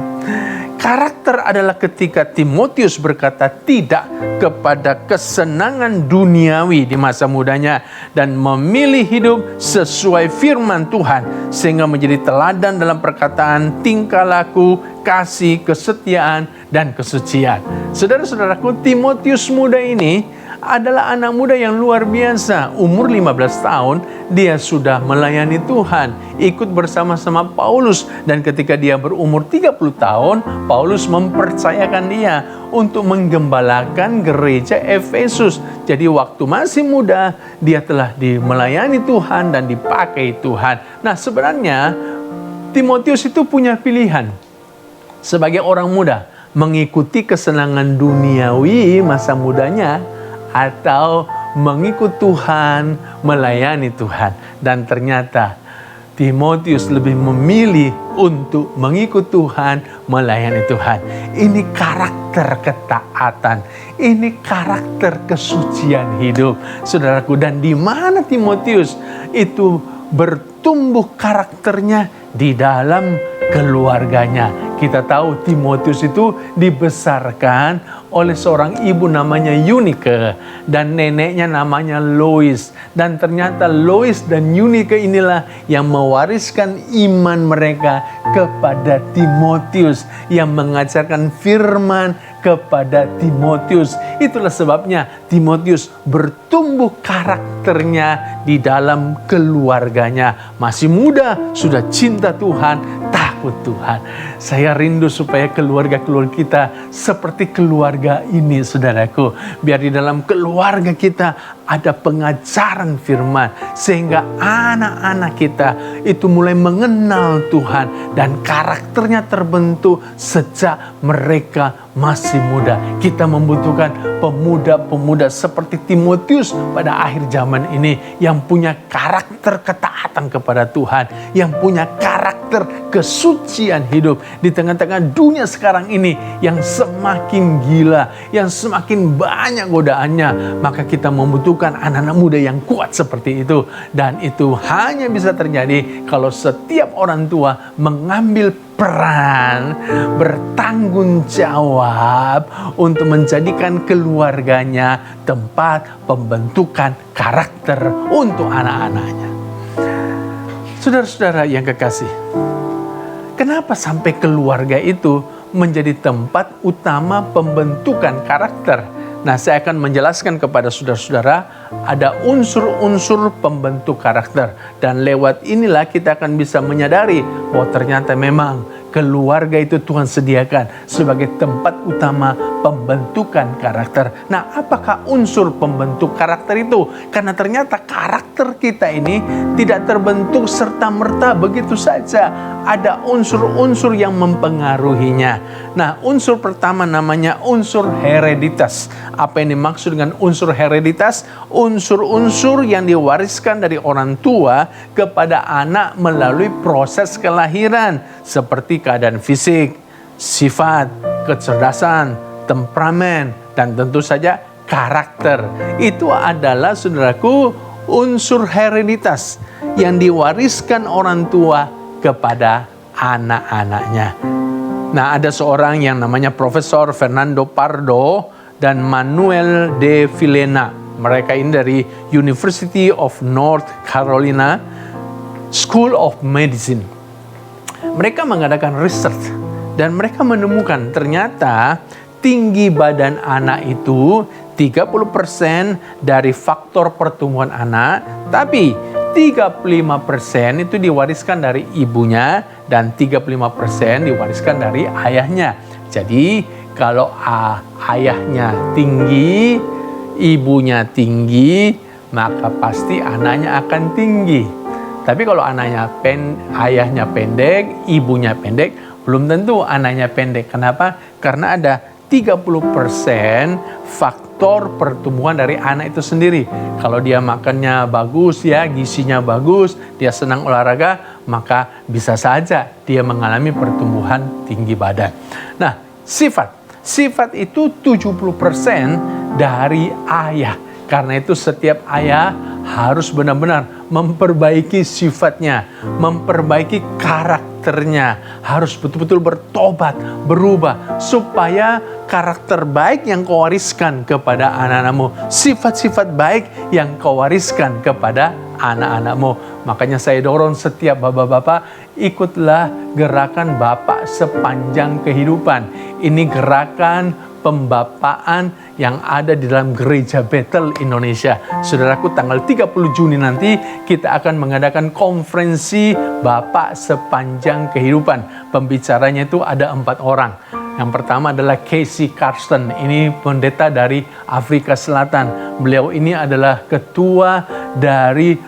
Speaker 8: Karakter adalah ketika Timotius berkata tidak kepada kesenangan duniawi di masa mudanya dan memilih hidup sesuai firman Tuhan sehingga menjadi teladan dalam perkataan, tingkah laku, kasih, kesetiaan, dan kesucian. Saudara-saudaraku, Timotius muda ini adalah anak muda yang luar biasa. Umur 15 tahun, dia sudah melayani Tuhan, ikut bersama-sama Paulus. Dan ketika dia berumur 30 tahun, Paulus mempercayakan dia untuk menggembalakan gereja Efesus. Jadi waktu masih muda, dia telah melayani Tuhan dan dipakai Tuhan. Nah, sebenarnya Timotius itu punya pilihan sebagai orang muda, mengikuti kesenangan duniawi masa mudanya, atau mengikut Tuhan, melayani Tuhan. Dan ternyata Timotius lebih memilih untuk mengikut Tuhan, melayani Tuhan. Ini karakter ketaatan, ini karakter kesucian hidup, saudaraku. Dan di mana Timotius itu bertumbuh karakternya? Di dalam keluarganya. Kita tahu Timotius itu dibesarkan oleh seorang ibu namanya Eunike dan neneknya namanya Lois. Dan ternyata Lois dan Eunike inilah yang mewariskan iman mereka kepada Timotius, yang mengajarkan firman kepada Timotius. Itulah sebabnya Timotius bertumbuh karakternya di dalam keluarganya. Masih muda, sudah cinta Tuhan, takut Tuhan. Saya rindu supaya keluarga-keluarga kita seperti keluarga ini, saudaraku. Biar di dalam keluarga kita ada pengajaran firman, sehingga anak-anak kita itu mulai mengenal Tuhan dan karakternya terbentuk sejak mereka masih muda. Kita membutuhkan pemuda-pemuda seperti Timotius pada akhir zaman ini yang punya karakter ketaatan kepada Tuhan, yang punya karakter kesucian hidup di tengah-tengah dunia sekarang ini yang semakin gila, yang semakin banyak godaannya. Maka kita membutuhkan anak-anak muda yang kuat seperti itu, dan itu hanya bisa terjadi kalau setiap orang tua mengambil peran bertanggung jawab untuk menjadikan keluarganya tempat pembentukan karakter untuk anak-anaknya. Saudara-saudara yang kekasih, kenapa sampai keluarga itu menjadi tempat utama pembentukan karakter? Nah, saya akan menjelaskan kepada saudara-saudara ada unsur-unsur pembentuk karakter. Dan lewat inilah kita akan bisa menyadari bahwa ternyata memang keluarga itu Tuhan sediakan sebagai tempat utama pembentukan karakter. Nah, apakah unsur pembentuk karakter itu? Karena ternyata karakter kita ini tidak terbentuk serta-merta begitu saja. Ada unsur-unsur yang mempengaruhinya. Nah, unsur pertama namanya unsur hereditas. Apa yang dimaksud dengan unsur hereditas? Unsur-unsur yang diwariskan dari orang tua kepada anak melalui proses kelahiran, seperti keadaan fisik, sifat, kecerdasan, temperamen, dan tentu saja karakter. Itu adalah, saudaraku, unsur hereditas yang diwariskan orang tua kepada anak-anaknya. Nah, ada seorang yang namanya Profesor Fernando Pardo dan Manuel de Villena. Mereka ini dari University of North Carolina School of Medicine. Mereka mengadakan research dan mereka menemukan ternyata tinggi badan anak itu 30% dari faktor pertumbuhan anak, tapi 35% itu diwariskan dari ibunya dan 35% diwariskan dari ayahnya. Jadi kalau ayahnya tinggi, ibunya tinggi, maka pasti anaknya akan tinggi. Tapi kalau ayahnya pendek, ibunya pendek, belum tentu anaknya pendek. Kenapa? Karena ada 30% faktor pertumbuhan dari anak itu sendiri. Kalau dia makannya bagus, ya, gizinya bagus, dia senang olahraga, maka bisa saja dia mengalami pertumbuhan tinggi badan. Nah, sifat itu 70% dari ayah. Karena itu setiap ayah harus benar-benar memperbaiki sifatnya, memperbaiki karakternya, harus betul-betul bertobat, berubah, supaya karakter baik yang kau wariskan kepada anak-anakmu, sifat-sifat baik yang kau wariskan kepada anak-anakmu. Makanya saya dorong setiap bapak-bapak, ikutlah gerakan Bapak Sepanjang Kehidupan. Ini gerakan pembapaan yang ada di dalam Gereja Bethel Indonesia. Saudaraku, tanggal 30 Juni nanti kita akan mengadakan konferensi Bapak Sepanjang Kehidupan. Pembicaranya itu ada 4 orang. Yang pertama adalah Casey Carsten. Ini pendeta dari Afrika Selatan. Beliau ini adalah ketua dari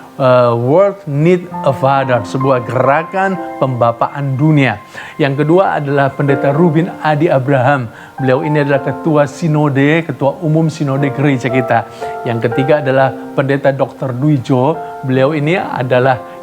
Speaker 8: World Need a Father, sebuah gerakan pembapaan dunia. Yang kedua adalah pendeta Rubin Adi Abraham. Beliau ini adalah ketua sinode, ketua umum sinode gereja kita. Yang ketiga adalah pendeta Dr. Duijo. Beliau ini adalah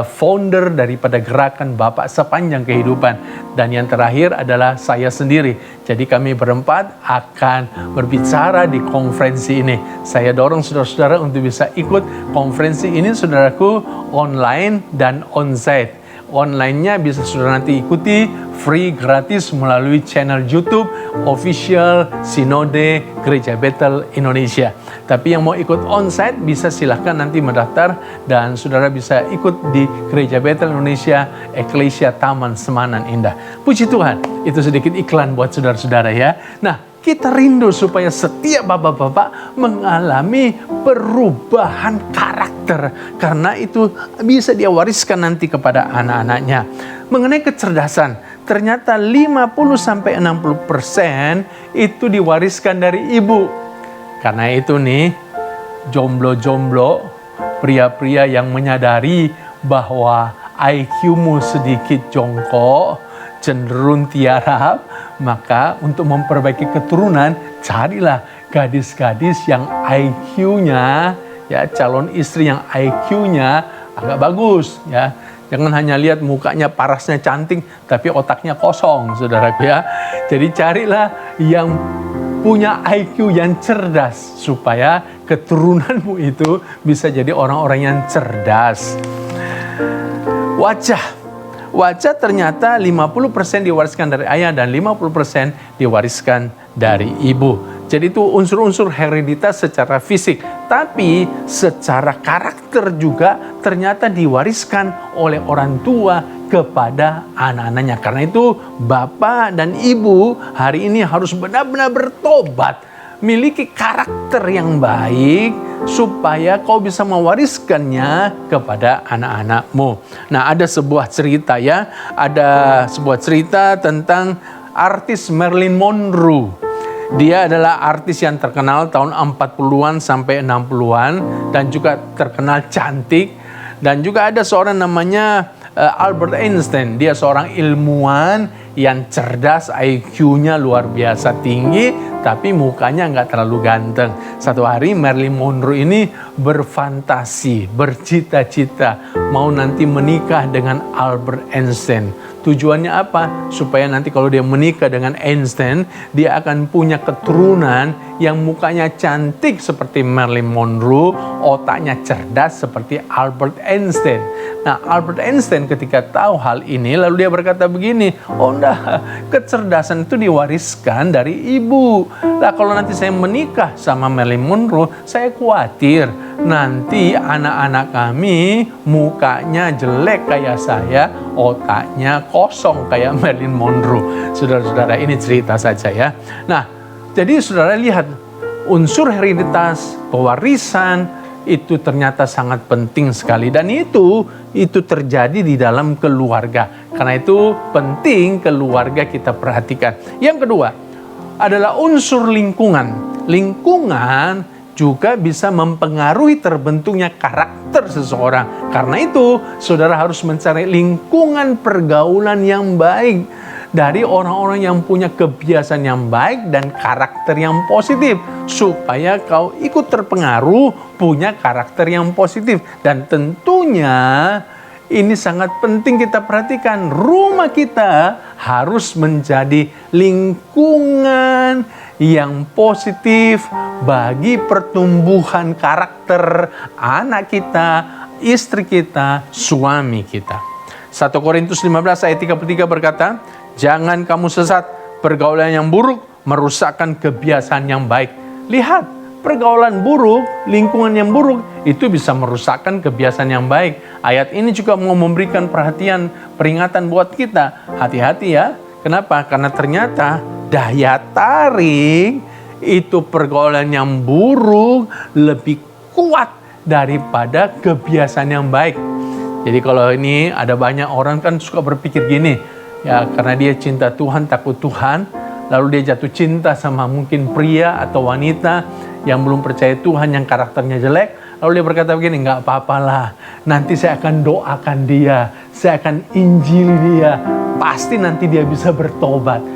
Speaker 8: founder daripada gerakan Bapak Sepanjang Kehidupan. Dan yang terakhir adalah saya sendiri. Jadi kami berempat akan berbicara di konferensi ini. Saya dorong saudara-saudara untuk bisa ikut konferensi ini, saudaraku, online dan onsite. Online-nya bisa saudara nanti ikuti free, gratis melalui channel YouTube official Sinode Gereja Bethel Indonesia. Tapi yang mau ikut onsite bisa silahkan nanti mendaftar dan saudara bisa ikut di Gereja Bethel Indonesia Eklesia Taman Semanan Indah. Puji Tuhan, itu sedikit iklan buat saudara-saudara ya. Nah, kita rindu supaya setiap bapak-bapak mengalami perubahan karakter. Karena itu bisa dia wariskan nanti kepada anak-anaknya. Mengenai kecerdasan, ternyata 50-60% itu diwariskan dari ibu. Karena itu nih, jomblo-jomblo, pria-pria yang menyadari bahwa IQ-mu sedikit jongkok, cenderung tiarap, maka untuk memperbaiki keturunan, carilah gadis-gadis yang IQ-nya, ya, calon istri yang IQ-nya agak bagus, ya. Jangan hanya lihat mukanya, parasnya cantik, tapi otaknya kosong, saudaraku, ya. Jadi carilah yang punya IQ yang cerdas, supaya keturunanmu itu bisa jadi orang-orang yang cerdas. Wajah ternyata 50% diwariskan dari ayah dan 50% diwariskan dari ibu. Jadi itu unsur-unsur hereditas secara fisik. Tapi secara karakter juga ternyata diwariskan oleh orang tua kepada anak-anaknya. Karena itu bapak dan ibu hari ini harus benar-benar bertobat. Miliki karakter yang baik supaya kau bisa mewariskannya kepada anak-anakmu. Nah, ada sebuah cerita, ya. Ada sebuah cerita tentang artis Marilyn Monroe. Dia adalah artis yang terkenal tahun 40-an sampai 60-an dan juga terkenal cantik. Dan juga ada seorang namanya Albert Einstein. Dia seorang ilmuwan yang cerdas, IQ-nya luar biasa tinggi, tapi mukanya nggak terlalu ganteng. Satu hari Marilyn Monroe ini berfantasi, bercita-cita mau nanti menikah dengan Albert Einstein. Tujuannya apa? Supaya nanti kalau dia menikah dengan Einstein, dia akan punya keturunan yang mukanya cantik seperti Marilyn Monroe, otaknya cerdas seperti Albert Einstein. Nah, Albert Einstein ketika tahu hal ini, lalu dia berkata begini, oh enggak, kecerdasan itu diwariskan dari ibu. Nah, kalau nanti saya menikah sama Marilyn Monroe, saya khawatir nanti anak-anak kami mukanya jelek kayak saya, otaknya kosong kayak Marilyn Monroe. Saudara-saudara, ini cerita saja, ya. Nah, jadi saudara lihat, unsur hereditas, pewarisan, itu ternyata sangat penting sekali. Dan itu terjadi di dalam keluarga. Karena itu penting keluarga kita perhatikan. Yang kedua adalah unsur lingkungan. Lingkungan juga bisa mempengaruhi terbentuknya karakter seseorang. Karena itu saudara harus mencari lingkungan pergaulan yang baik dari orang-orang yang punya kebiasaan yang baik dan karakter yang positif, supaya kau ikut terpengaruh punya karakter yang positif. Dan tentunya ini sangat penting kita perhatikan, rumah kita harus menjadi lingkungan yang positif bagi pertumbuhan karakter anak kita, istri kita, suami kita. 1 Korintus 15 ayat 33 berkata, jangan kamu sesat, pergaulan yang buruk merusakkan kebiasaan yang baik. Lihat, pergaulan buruk, lingkungan yang buruk, itu bisa merusakkan kebiasaan yang baik. Ayat ini juga mau memberikan perhatian, peringatan buat kita. Hati-hati, ya. Kenapa? Karena ternyata daya tarik itu pergaulan yang buruk lebih kuat daripada kebiasaan yang baik. Jadi kalau ini ada banyak orang kan suka berpikir gini, ya, karena dia cinta Tuhan, takut Tuhan, lalu dia jatuh cinta sama mungkin pria atau wanita yang belum percaya Tuhan, yang karakternya jelek, lalu dia berkata begini, nggak apa-apalah, nanti saya akan doakan dia, saya akan injili dia, pasti nanti dia bisa bertobat.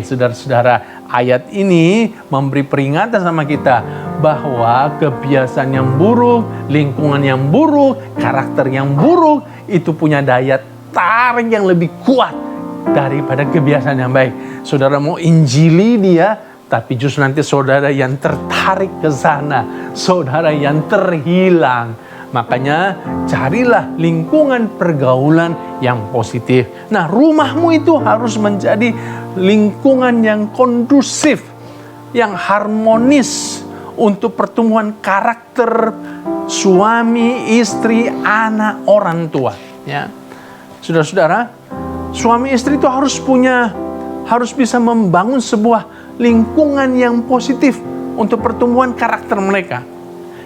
Speaker 8: Saudara-saudara, ayat ini memberi peringatan sama kita bahwa kebiasaan yang buruk, lingkungan yang buruk, karakter yang buruk itu punya daya tarik yang lebih kuat daripada kebiasaan yang baik. Saudara mau injili dia, tapi justru nanti saudara yang tertarik ke sana, saudara yang terhilang. Makanya carilah lingkungan pergaulan yang positif. Nah, rumahmu itu harus menjadi lingkungan yang kondusif, yang harmonis untuk pertumbuhan karakter suami, istri, anak, orang tua. Ya, saudara-saudara, suami istri itu harus bisa membangun sebuah lingkungan yang positif untuk pertumbuhan karakter mereka.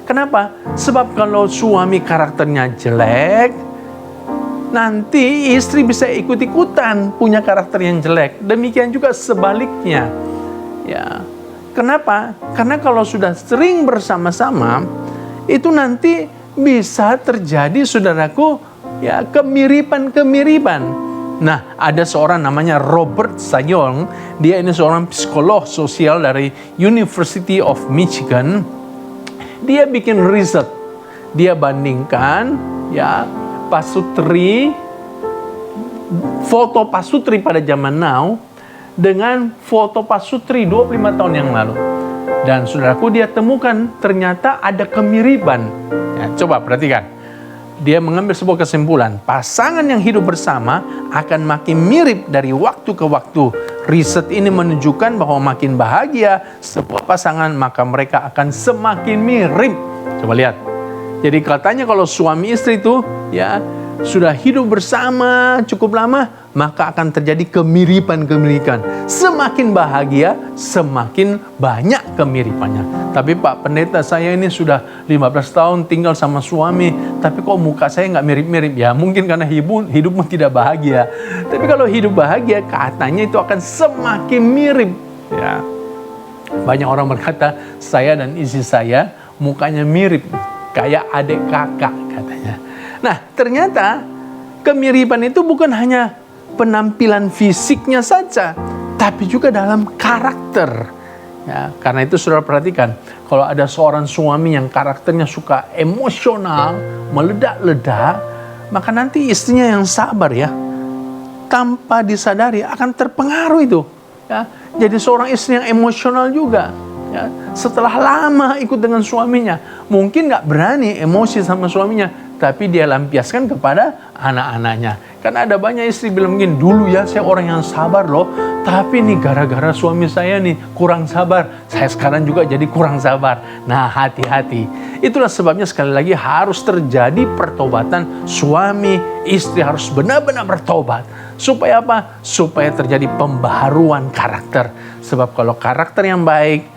Speaker 8: Kenapa? Sebab kalau suami karakternya jelek, nanti istri bisa ikut-ikutan punya karakter yang jelek. Demikian juga sebaliknya. Ya. Kenapa? Karena kalau sudah sering bersama-sama, itu nanti bisa terjadi, saudaraku, ya, kemiripan-kemiripan. Nah, ada seorang namanya Robert Sayong, dia ini seorang psikolog sosial dari University of Michigan. Dia bikin riset, dia bandingkan ya foto pasutri pada zaman now dengan foto pasutri 25 tahun yang lalu. Dan saudaraku, dia temukan ternyata ada kemiripan. Ya, coba perhatikan. Dia mengambil sebuah kesimpulan, pasangan yang hidup bersama akan makin mirip dari waktu ke waktu. Riset ini menunjukkan bahwa makin bahagia sebuah pasangan, maka mereka akan semakin mirip. Coba lihat. Jadi katanya kalau suami istri itu ya sudah hidup bersama cukup lama, maka akan terjadi kemiripan-kemiripan. Semakin bahagia, semakin banyak kemiripannya. Tapi Pak Pendeta, saya ini sudah 15 tahun tinggal sama suami, tapi kok muka saya nggak mirip-mirip? Ya mungkin karena hidupmu tidak bahagia. Tapi kalau hidup bahagia, katanya itu akan semakin mirip. Ya. Banyak orang berkata, saya dan istri saya mukanya mirip, kayak adik kakak katanya. Nah, ternyata kemiripan itu bukan hanya penampilan fisiknya saja, tapi juga dalam karakter. Ya, karena itu saudara perhatikan, kalau ada seorang suami yang karakternya suka emosional, meledak-ledak, maka nanti istrinya yang sabar ya, tanpa disadari akan terpengaruh itu. Ya, jadi seorang istri yang emosional juga. Ya, setelah lama ikut dengan suaminya, mungkin nggak berani emosi sama suaminya, tapi dia lampiaskan kepada anak-anaknya. Karena ada banyak istri bilang begini, dulu ya saya orang yang sabar loh, tapi nih gara-gara suami saya nih kurang sabar, saya sekarang juga jadi kurang sabar. Nah, hati-hati. Itulah sebabnya sekali lagi harus terjadi pertobatan. Suami istri harus benar-benar bertobat. Supaya apa? Supaya terjadi pembaharuan karakter. Sebab kalau karakter yang baik,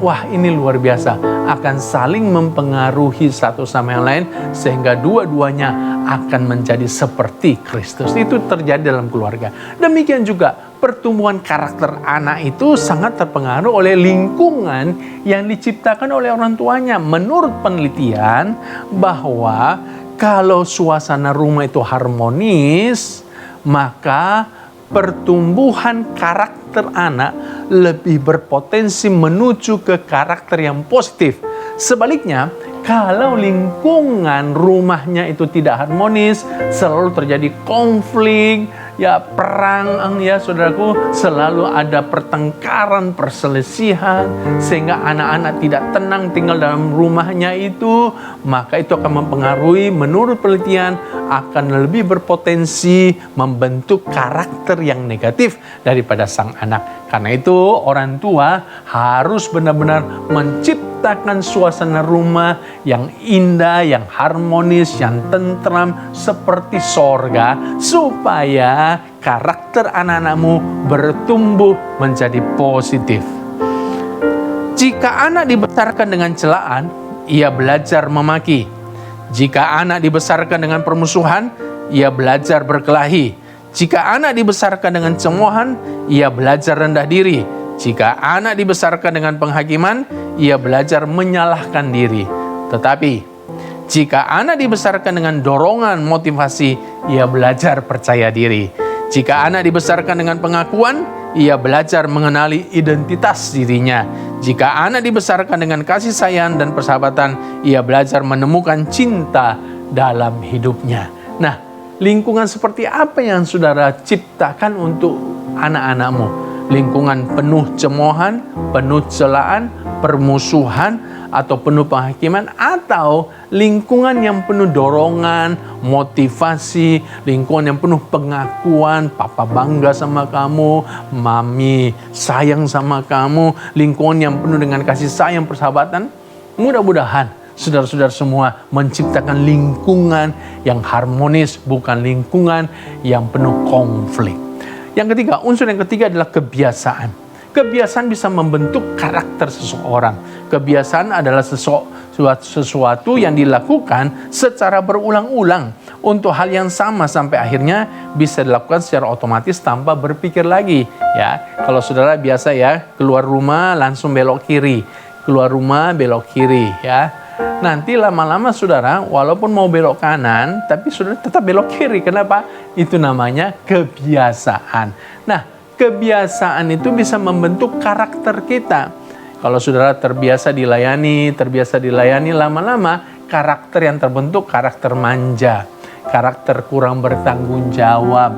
Speaker 8: wah ini luar biasa, akan saling mempengaruhi satu sama yang lain, sehingga dua-duanya akan menjadi seperti Kristus. Itu terjadi dalam keluarga. Demikian juga pertumbuhan karakter anak itu sangat terpengaruh oleh lingkungan yang diciptakan oleh orang tuanya. Menurut penelitian bahwa kalau suasana rumah itu harmonis, maka pertumbuhan karakter anak lebih berpotensi menuju ke karakter yang positif. Sebaliknya, kalau lingkungan rumahnya itu tidak harmonis, selalu terjadi konflik, ya perang ya saudaraku, selalu ada pertengkaran, perselisihan, sehingga anak-anak tidak tenang tinggal dalam rumahnya itu, maka itu akan mempengaruhi, menurut penelitian, akan lebih berpotensi membentuk karakter yang negatif daripada sang anak. Karena itu orang tua harus benar-benar menciptakan suasana rumah yang indah, yang harmonis, yang tentram seperti sorga, supaya karakter anak-anakmu bertumbuh menjadi positif. Jika anak dibesarkan dengan celaan, ia belajar memaki. Jika anak dibesarkan dengan permusuhan, ia belajar berkelahi. Jika anak dibesarkan dengan cemoohan, ia belajar rendah diri. Jika anak dibesarkan dengan penghakiman, ia belajar menyalahkan diri. Tetapi, jika anak dibesarkan dengan dorongan motivasi, ia belajar percaya diri. Jika anak dibesarkan dengan pengakuan, ia belajar mengenali identitas dirinya. Jika anak dibesarkan dengan kasih sayang dan persahabatan, ia belajar menemukan cinta dalam hidupnya. Nah, lingkungan seperti apa yang saudara ciptakan untuk anak-anakmu? Lingkungan penuh cemoohan, penuh celaan, permusuhan, atau penuh penghakiman, atau lingkungan yang penuh dorongan, motivasi, lingkungan yang penuh pengakuan, papa bangga sama kamu, mami sayang sama kamu, lingkungan yang penuh dengan kasih sayang, persahabatan. Mudah-mudahan saudara-saudara semua menciptakan lingkungan yang harmonis, bukan lingkungan yang penuh konflik. Yang ketiga, unsur yang ketiga adalah kebiasaan. Kebiasaan bisa membentuk karakter seseorang. Kebiasaan adalah sesuatu yang dilakukan secara berulang-ulang untuk hal yang sama sampai akhirnya bisa dilakukan secara otomatis tanpa berpikir lagi. Ya, kalau saudara biasa ya keluar rumah langsung belok kiri, keluar rumah belok kiri, ya. Nanti lama-lama saudara, walaupun mau belok kanan, tapi saudara tetap belok kiri. Kenapa? Itu namanya kebiasaan. Nah, kebiasaan itu bisa membentuk karakter kita. Kalau saudara terbiasa dilayani, lama-lama karakter yang terbentuk karakter manja, karakter kurang bertanggung jawab,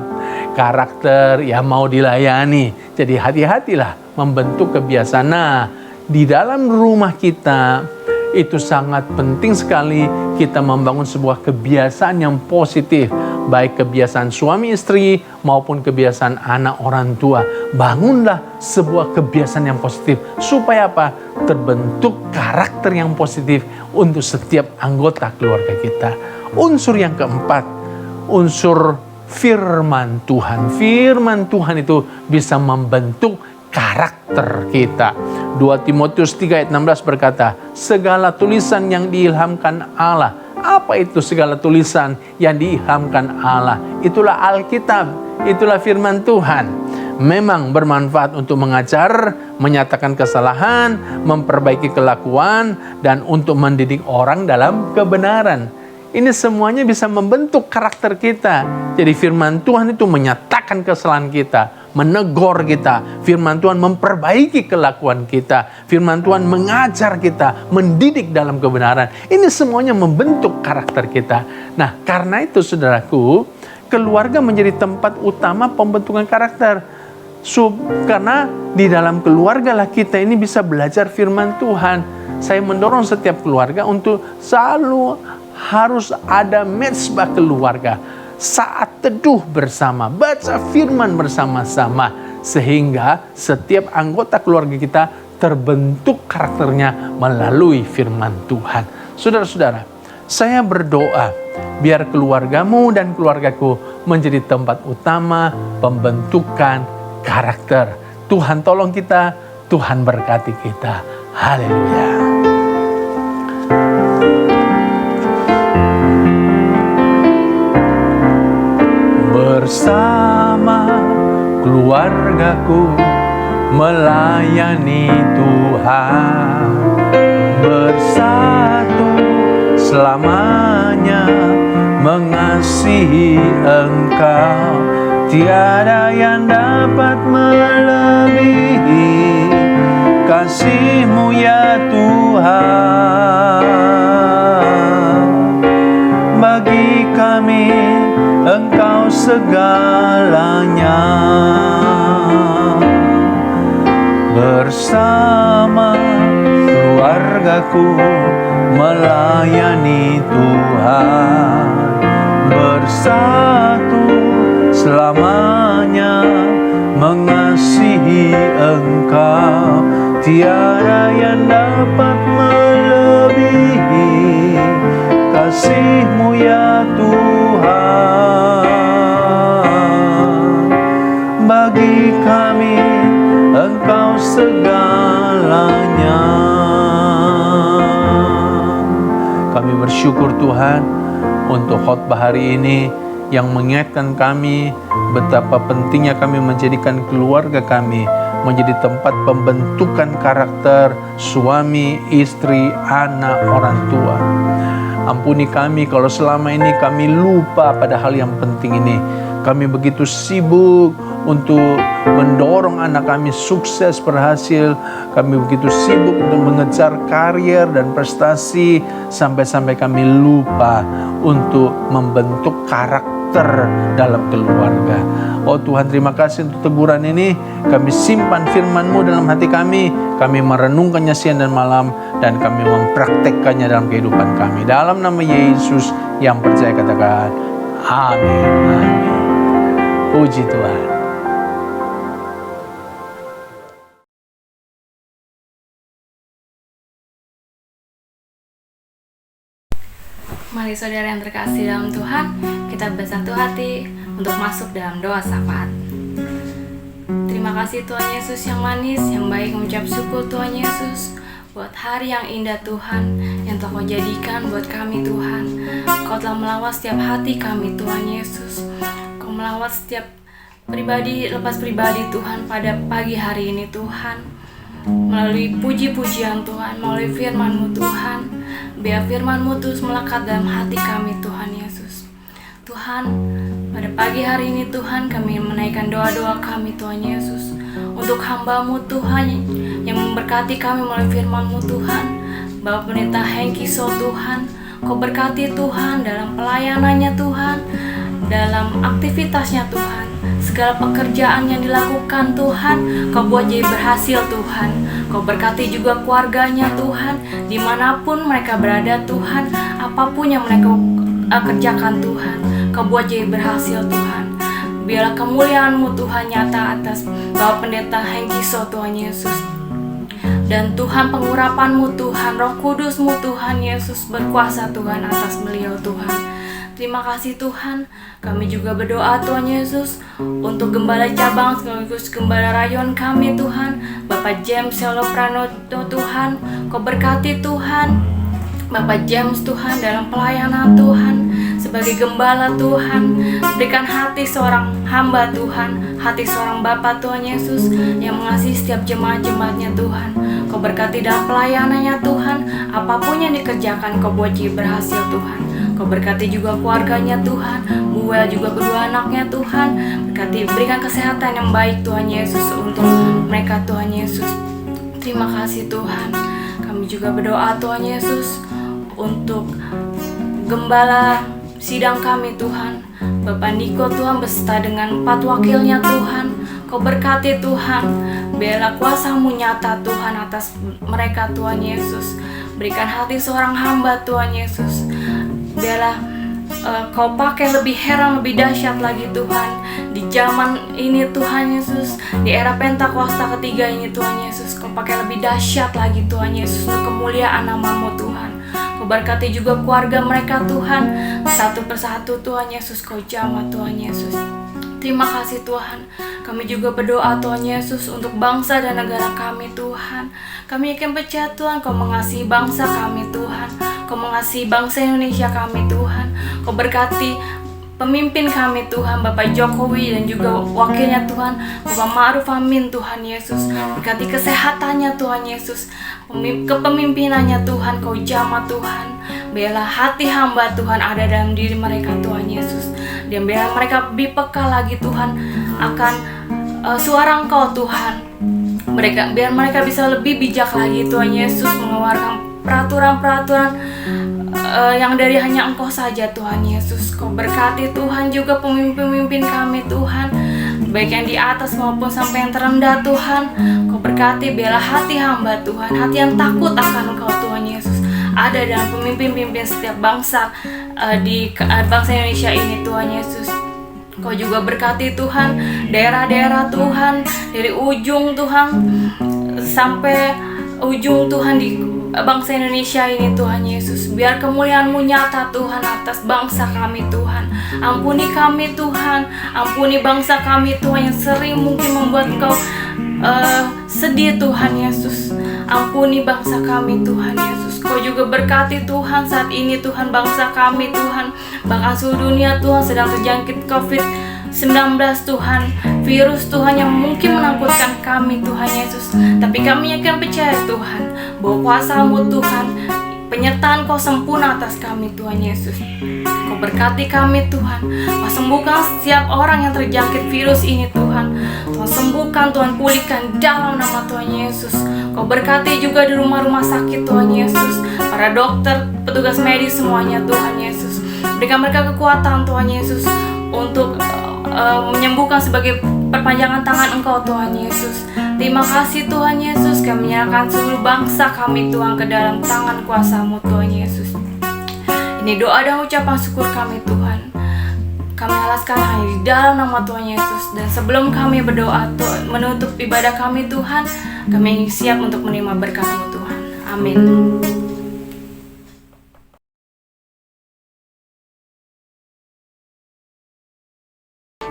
Speaker 8: karakter ya mau dilayani. Jadi hati-hatilah membentuk kebiasaan. Nah, di dalam rumah kita itu sangat penting sekali kita membangun sebuah kebiasaan yang positif, baik kebiasaan suami istri maupun kebiasaan anak orang tua. Bangunlah sebuah kebiasaan yang positif supaya apa? Terbentuk karakter yang positif untuk setiap anggota keluarga kita. Unsur yang keempat, unsur firman Tuhan. Firman Tuhan itu bisa membentuk karakter kita. 2 Timotius 3 ayat 16 berkata, segala tulisan yang diilhamkan Allah. Apa itu segala tulisan yang diilhamkan Allah? Itulah Alkitab, itulah firman Tuhan. Memang bermanfaat untuk mengajar, menyatakan kesalahan, memperbaiki kelakuan, dan untuk mendidik orang dalam kebenaran. Ini semuanya bisa membentuk karakter kita. Jadi firman Tuhan itu menyatakan kesalahan kita, menegur kita. Firman Tuhan memperbaiki kelakuan kita. Firman Tuhan mengajar kita, mendidik dalam kebenaran. Ini semuanya membentuk karakter kita. Nah, karena itu saudaraku, keluarga menjadi tempat utama pembentukan karakter. Karena di dalam keluarga lah kita ini bisa belajar firman Tuhan. Saya mendorong setiap keluarga untuk selalu harus ada mezbah keluarga, saat teduh bersama, baca firman bersama-sama, sehingga setiap anggota keluarga kita terbentuk karakternya melalui firman Tuhan. Saudara-saudara, saya berdoa biar keluargamu dan keluargaku menjadi tempat utama pembentukan karakter. Tuhan tolong kita, Tuhan berkati kita. Haleluya. Bersama keluargaku melayani Tuhan, bersatu selamanya mengasihi Engkau. Tiada yang dapat melebihi kasih-Mu ya Tuhan. Bagi kami Engkau segalanya. Bersama keluargaku melayani Tuhan, bersatu selamanya mengasihi Engkau. Tiada yang dapat melebihi kasih-Mu ya Tuhan. Bagi kami Engkau segalanya. Kami bersyukur Tuhan untuk khotbah hari ini yang mengingatkan kami betapa pentingnya kami menjadikan keluarga kami menjadi tempat pembentukan karakter suami, istri, anak, orang tua. Ampuni kami kalau selama ini kami lupa pada hal yang penting ini. Kami begitu sibuk untuk mendorong anak kami sukses, berhasil. Kami begitu sibuk untuk mengejar karier dan prestasi, sampai-sampai kami lupa untuk membentuk karakter dalam keluarga. Oh Tuhan, terima kasih untuk teguran ini. Kami simpan firman-Mu dalam hati kami. Kami merenungkannya siang dan malam, dan kami mempraktekkannya dalam kehidupan kami. Dalam nama Yesus yang percaya katakan amin. Amin. Puji Tuhan.
Speaker 9: Mari saudara yang terkasih dalam Tuhan, kita bersatu hati untuk masuk dalam doa syafaat. Terima kasih Tuhan Yesus yang manis, yang baik, mengucap syukur Tuhan Yesus buat hari yang indah Tuhan, yang telah Kau jadikan buat kami Tuhan. Kau telah melawat setiap hati kami Tuhan Yesus. Kau melawat setiap pribadi, lepas pribadi Tuhan pada pagi hari ini Tuhan. Melalui puji-pujian Tuhan, melalui firman-Mu Tuhan, Biar firman-Mu terus melekat dalam hati kami Tuhan Yesus. Tuhan, pada pagi hari ini Tuhan, kami menaikkan doa-doa kami Tuhan Yesus untuk hamba-Mu Tuhan yang memberkati kami melalui firman-Mu Tuhan. Bapak Pendeta Hengki So Tuhan, Kau berkati Tuhan dalam pelayanannya Tuhan, dalam aktivitasnya Tuhan. Segala pekerjaan yang dilakukan Tuhan, Kau buat jadi berhasil Tuhan. Kau berkati juga keluarganya Tuhan, dimanapun mereka berada Tuhan, apapun yang mereka kerjakan Tuhan, Kau buat jadi berhasil Tuhan. Biarlah kemuliaan-Mu Tuhan nyata atas Bapak Pendeta Hengki So Tuhan Yesus. Dan Tuhan, pengurapan-Mu Tuhan, Roh Kudus-Mu Tuhan Yesus berkuasa Tuhan atas beliau Tuhan. Terima kasih Tuhan. Kami juga berdoa Tuhan Yesus untuk gembala cabang sekaligus gembala rayon kami Tuhan, Bapak James Selo Pranoto Tuhan. Kau berkati Tuhan Bapak James Tuhan dalam pelayanan Tuhan sebagai gembala Tuhan. Berikan hati seorang hamba Tuhan, hati seorang Bapak Tuhan Yesus yang mengasihi setiap jemaat-jemaatnya Tuhan. Kau berkati dalam pelayanannya Tuhan, apapun yang dikerjakan Kau buat jadi berhasil Tuhan. Kau berkati juga keluarganya Tuhan, Buel juga kedua anaknya Tuhan. Berkati, berikan kesehatan yang baik Tuhan Yesus untuk mereka Tuhan Yesus. Terima kasih Tuhan. Kami juga berdoa Tuhan Yesus untuk gembala sidang kami Tuhan, Bapak Niko Tuhan beserta dengan 4 wakilnya Tuhan. Kau berkati Tuhan, biarlah kuasa-Mu nyata Tuhan atas mereka Tuhan Yesus. Berikan hati seorang hamba Tuhan Yesus. Biarlah Kau pakai lebih heran, lebih dahsyat lagi Tuhan di zaman ini Tuhan Yesus, di era Pentakosta ketiga ini Tuhan Yesus. Kau pakai lebih dahsyat lagi Tuhan Yesus untuk kemuliaan nama-Mu Tuhan. Kau berkati juga keluarga mereka Tuhan, satu persatu Tuhan Yesus. Kau jamah Tuhan Yesus. Terima kasih Tuhan. Kami juga berdoa Tuhan Yesus untuk bangsa dan negara kami Tuhan. Kami yakin percaya Tuhan Kau mengasihi bangsa kami Tuhan. Kau mengasihi bangsa Indonesia kami Tuhan. Kau berkati pemimpin kami Tuhan, Bapak Jokowi dan juga wakilnya Tuhan, Bapak Ma'ruf Amin Tuhan Yesus. Berkati kesehatannya Tuhan Yesus, kepemimpinannya Tuhan. Kau jamah Tuhan. Biarlah hati hamba Tuhan ada dalam diri mereka Tuhan Yesus. Dan biarlah mereka lebih peka lagi Tuhan akan suara Engkau Tuhan. Biar mereka bisa lebih bijak lagi Tuhan Yesus mengeluarkan peraturan-peraturan yang dari hanya Engkau saja Tuhan Yesus. Kau berkati Tuhan juga pemimpin-pemimpin kami Tuhan, baik yang di atas maupun sampai yang terendah Tuhan. Kau berkati biarlah hati hamba Tuhan, hati yang takut akan Engkau Tuhan Yesus ada dalam pemimpin-pemimpin setiap bangsa di bangsa Indonesia ini Tuhan Yesus. Kau juga berkati Tuhan daerah-daerah Tuhan, dari ujung Tuhan sampai ujung Tuhan di bangsa Indonesia ini Tuhan Yesus. Biar kemuliaan-Mu nyata Tuhan atas bangsa kami Tuhan. Ampuni kami Tuhan, ampuni bangsa kami Tuhan yang sering mungkin membuat Engkau sedih Tuhan Yesus. Ampuni bangsa kami Tuhan Yesus. Kau juga berkati Tuhan saat ini Tuhan bangsa kami Tuhan, bahkan seluruh dunia Tuhan sedang terjangkit COVID-19 Tuhan, virus Tuhan yang mungkin menakutkan kami Tuhan Yesus. Tapi kami yakin percaya Tuhan bahwa kuasa-Mu Tuhan, penyertaan Kau sempurna atas kami Tuhan Yesus. Kau berkati kami Tuhan. Kau sembuhkan setiap orang yang terjangkit virus ini Tuhan. Tuhan sembuhkan, Tuhan pulihkan dalam nama Tuhan Yesus. Kau berkati juga di rumah-rumah sakit Tuhan Yesus, para dokter, petugas medis semuanya Tuhan Yesus. Berikan mereka kekuatan Tuhan Yesus untuk menyembuhkan sebagai perpanjangan tangan Engkau Tuhan Yesus. Terima kasih Tuhan Yesus. Kami menyerahkan seluruh bangsa kami Tuhan ke dalam tangan kuasa-Mu Tuhan Yesus. Ini doa dan ucapan syukur kami Tuhan. Kami alaskan hanya di dalam nama Tuhan Yesus. Dan sebelum kami berdoa menutup ibadah kami Tuhan, kami siap untuk menerima berkat-Mu Tuhan. Amin.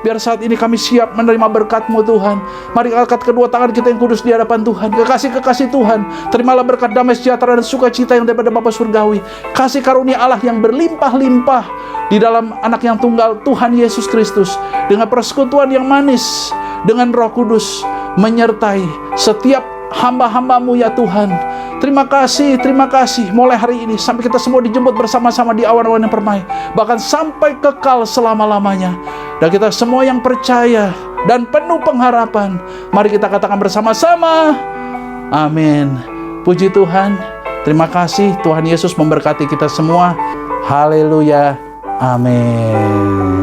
Speaker 10: Biar saat ini kami siap menerima berkat-Mu Tuhan. Mari angkat kedua tangan kita yang kudus di hadapan Tuhan. Kekasih-kekasih Tuhan, terimalah berkat damai sejahtera dan sukacita yang daripada Bapa Surgawi. Kasih karunia Allah yang berlimpah-limpah di dalam anak yang tunggal Tuhan Yesus Kristus. Dengan persekutuan yang manis dengan Roh Kudus menyertai setiap hamba-hamba-Mu ya Tuhan. Terima kasih mulai hari ini sampai kita semua dijemput bersama-sama di awan-awan yang permai, bahkan sampai kekal selama-lamanya. Dan kita semua yang percaya dan penuh pengharapan, mari kita katakan bersama-sama, amin. Puji Tuhan, terima kasih. Tuhan Yesus memberkati kita semua. Haleluya, amin.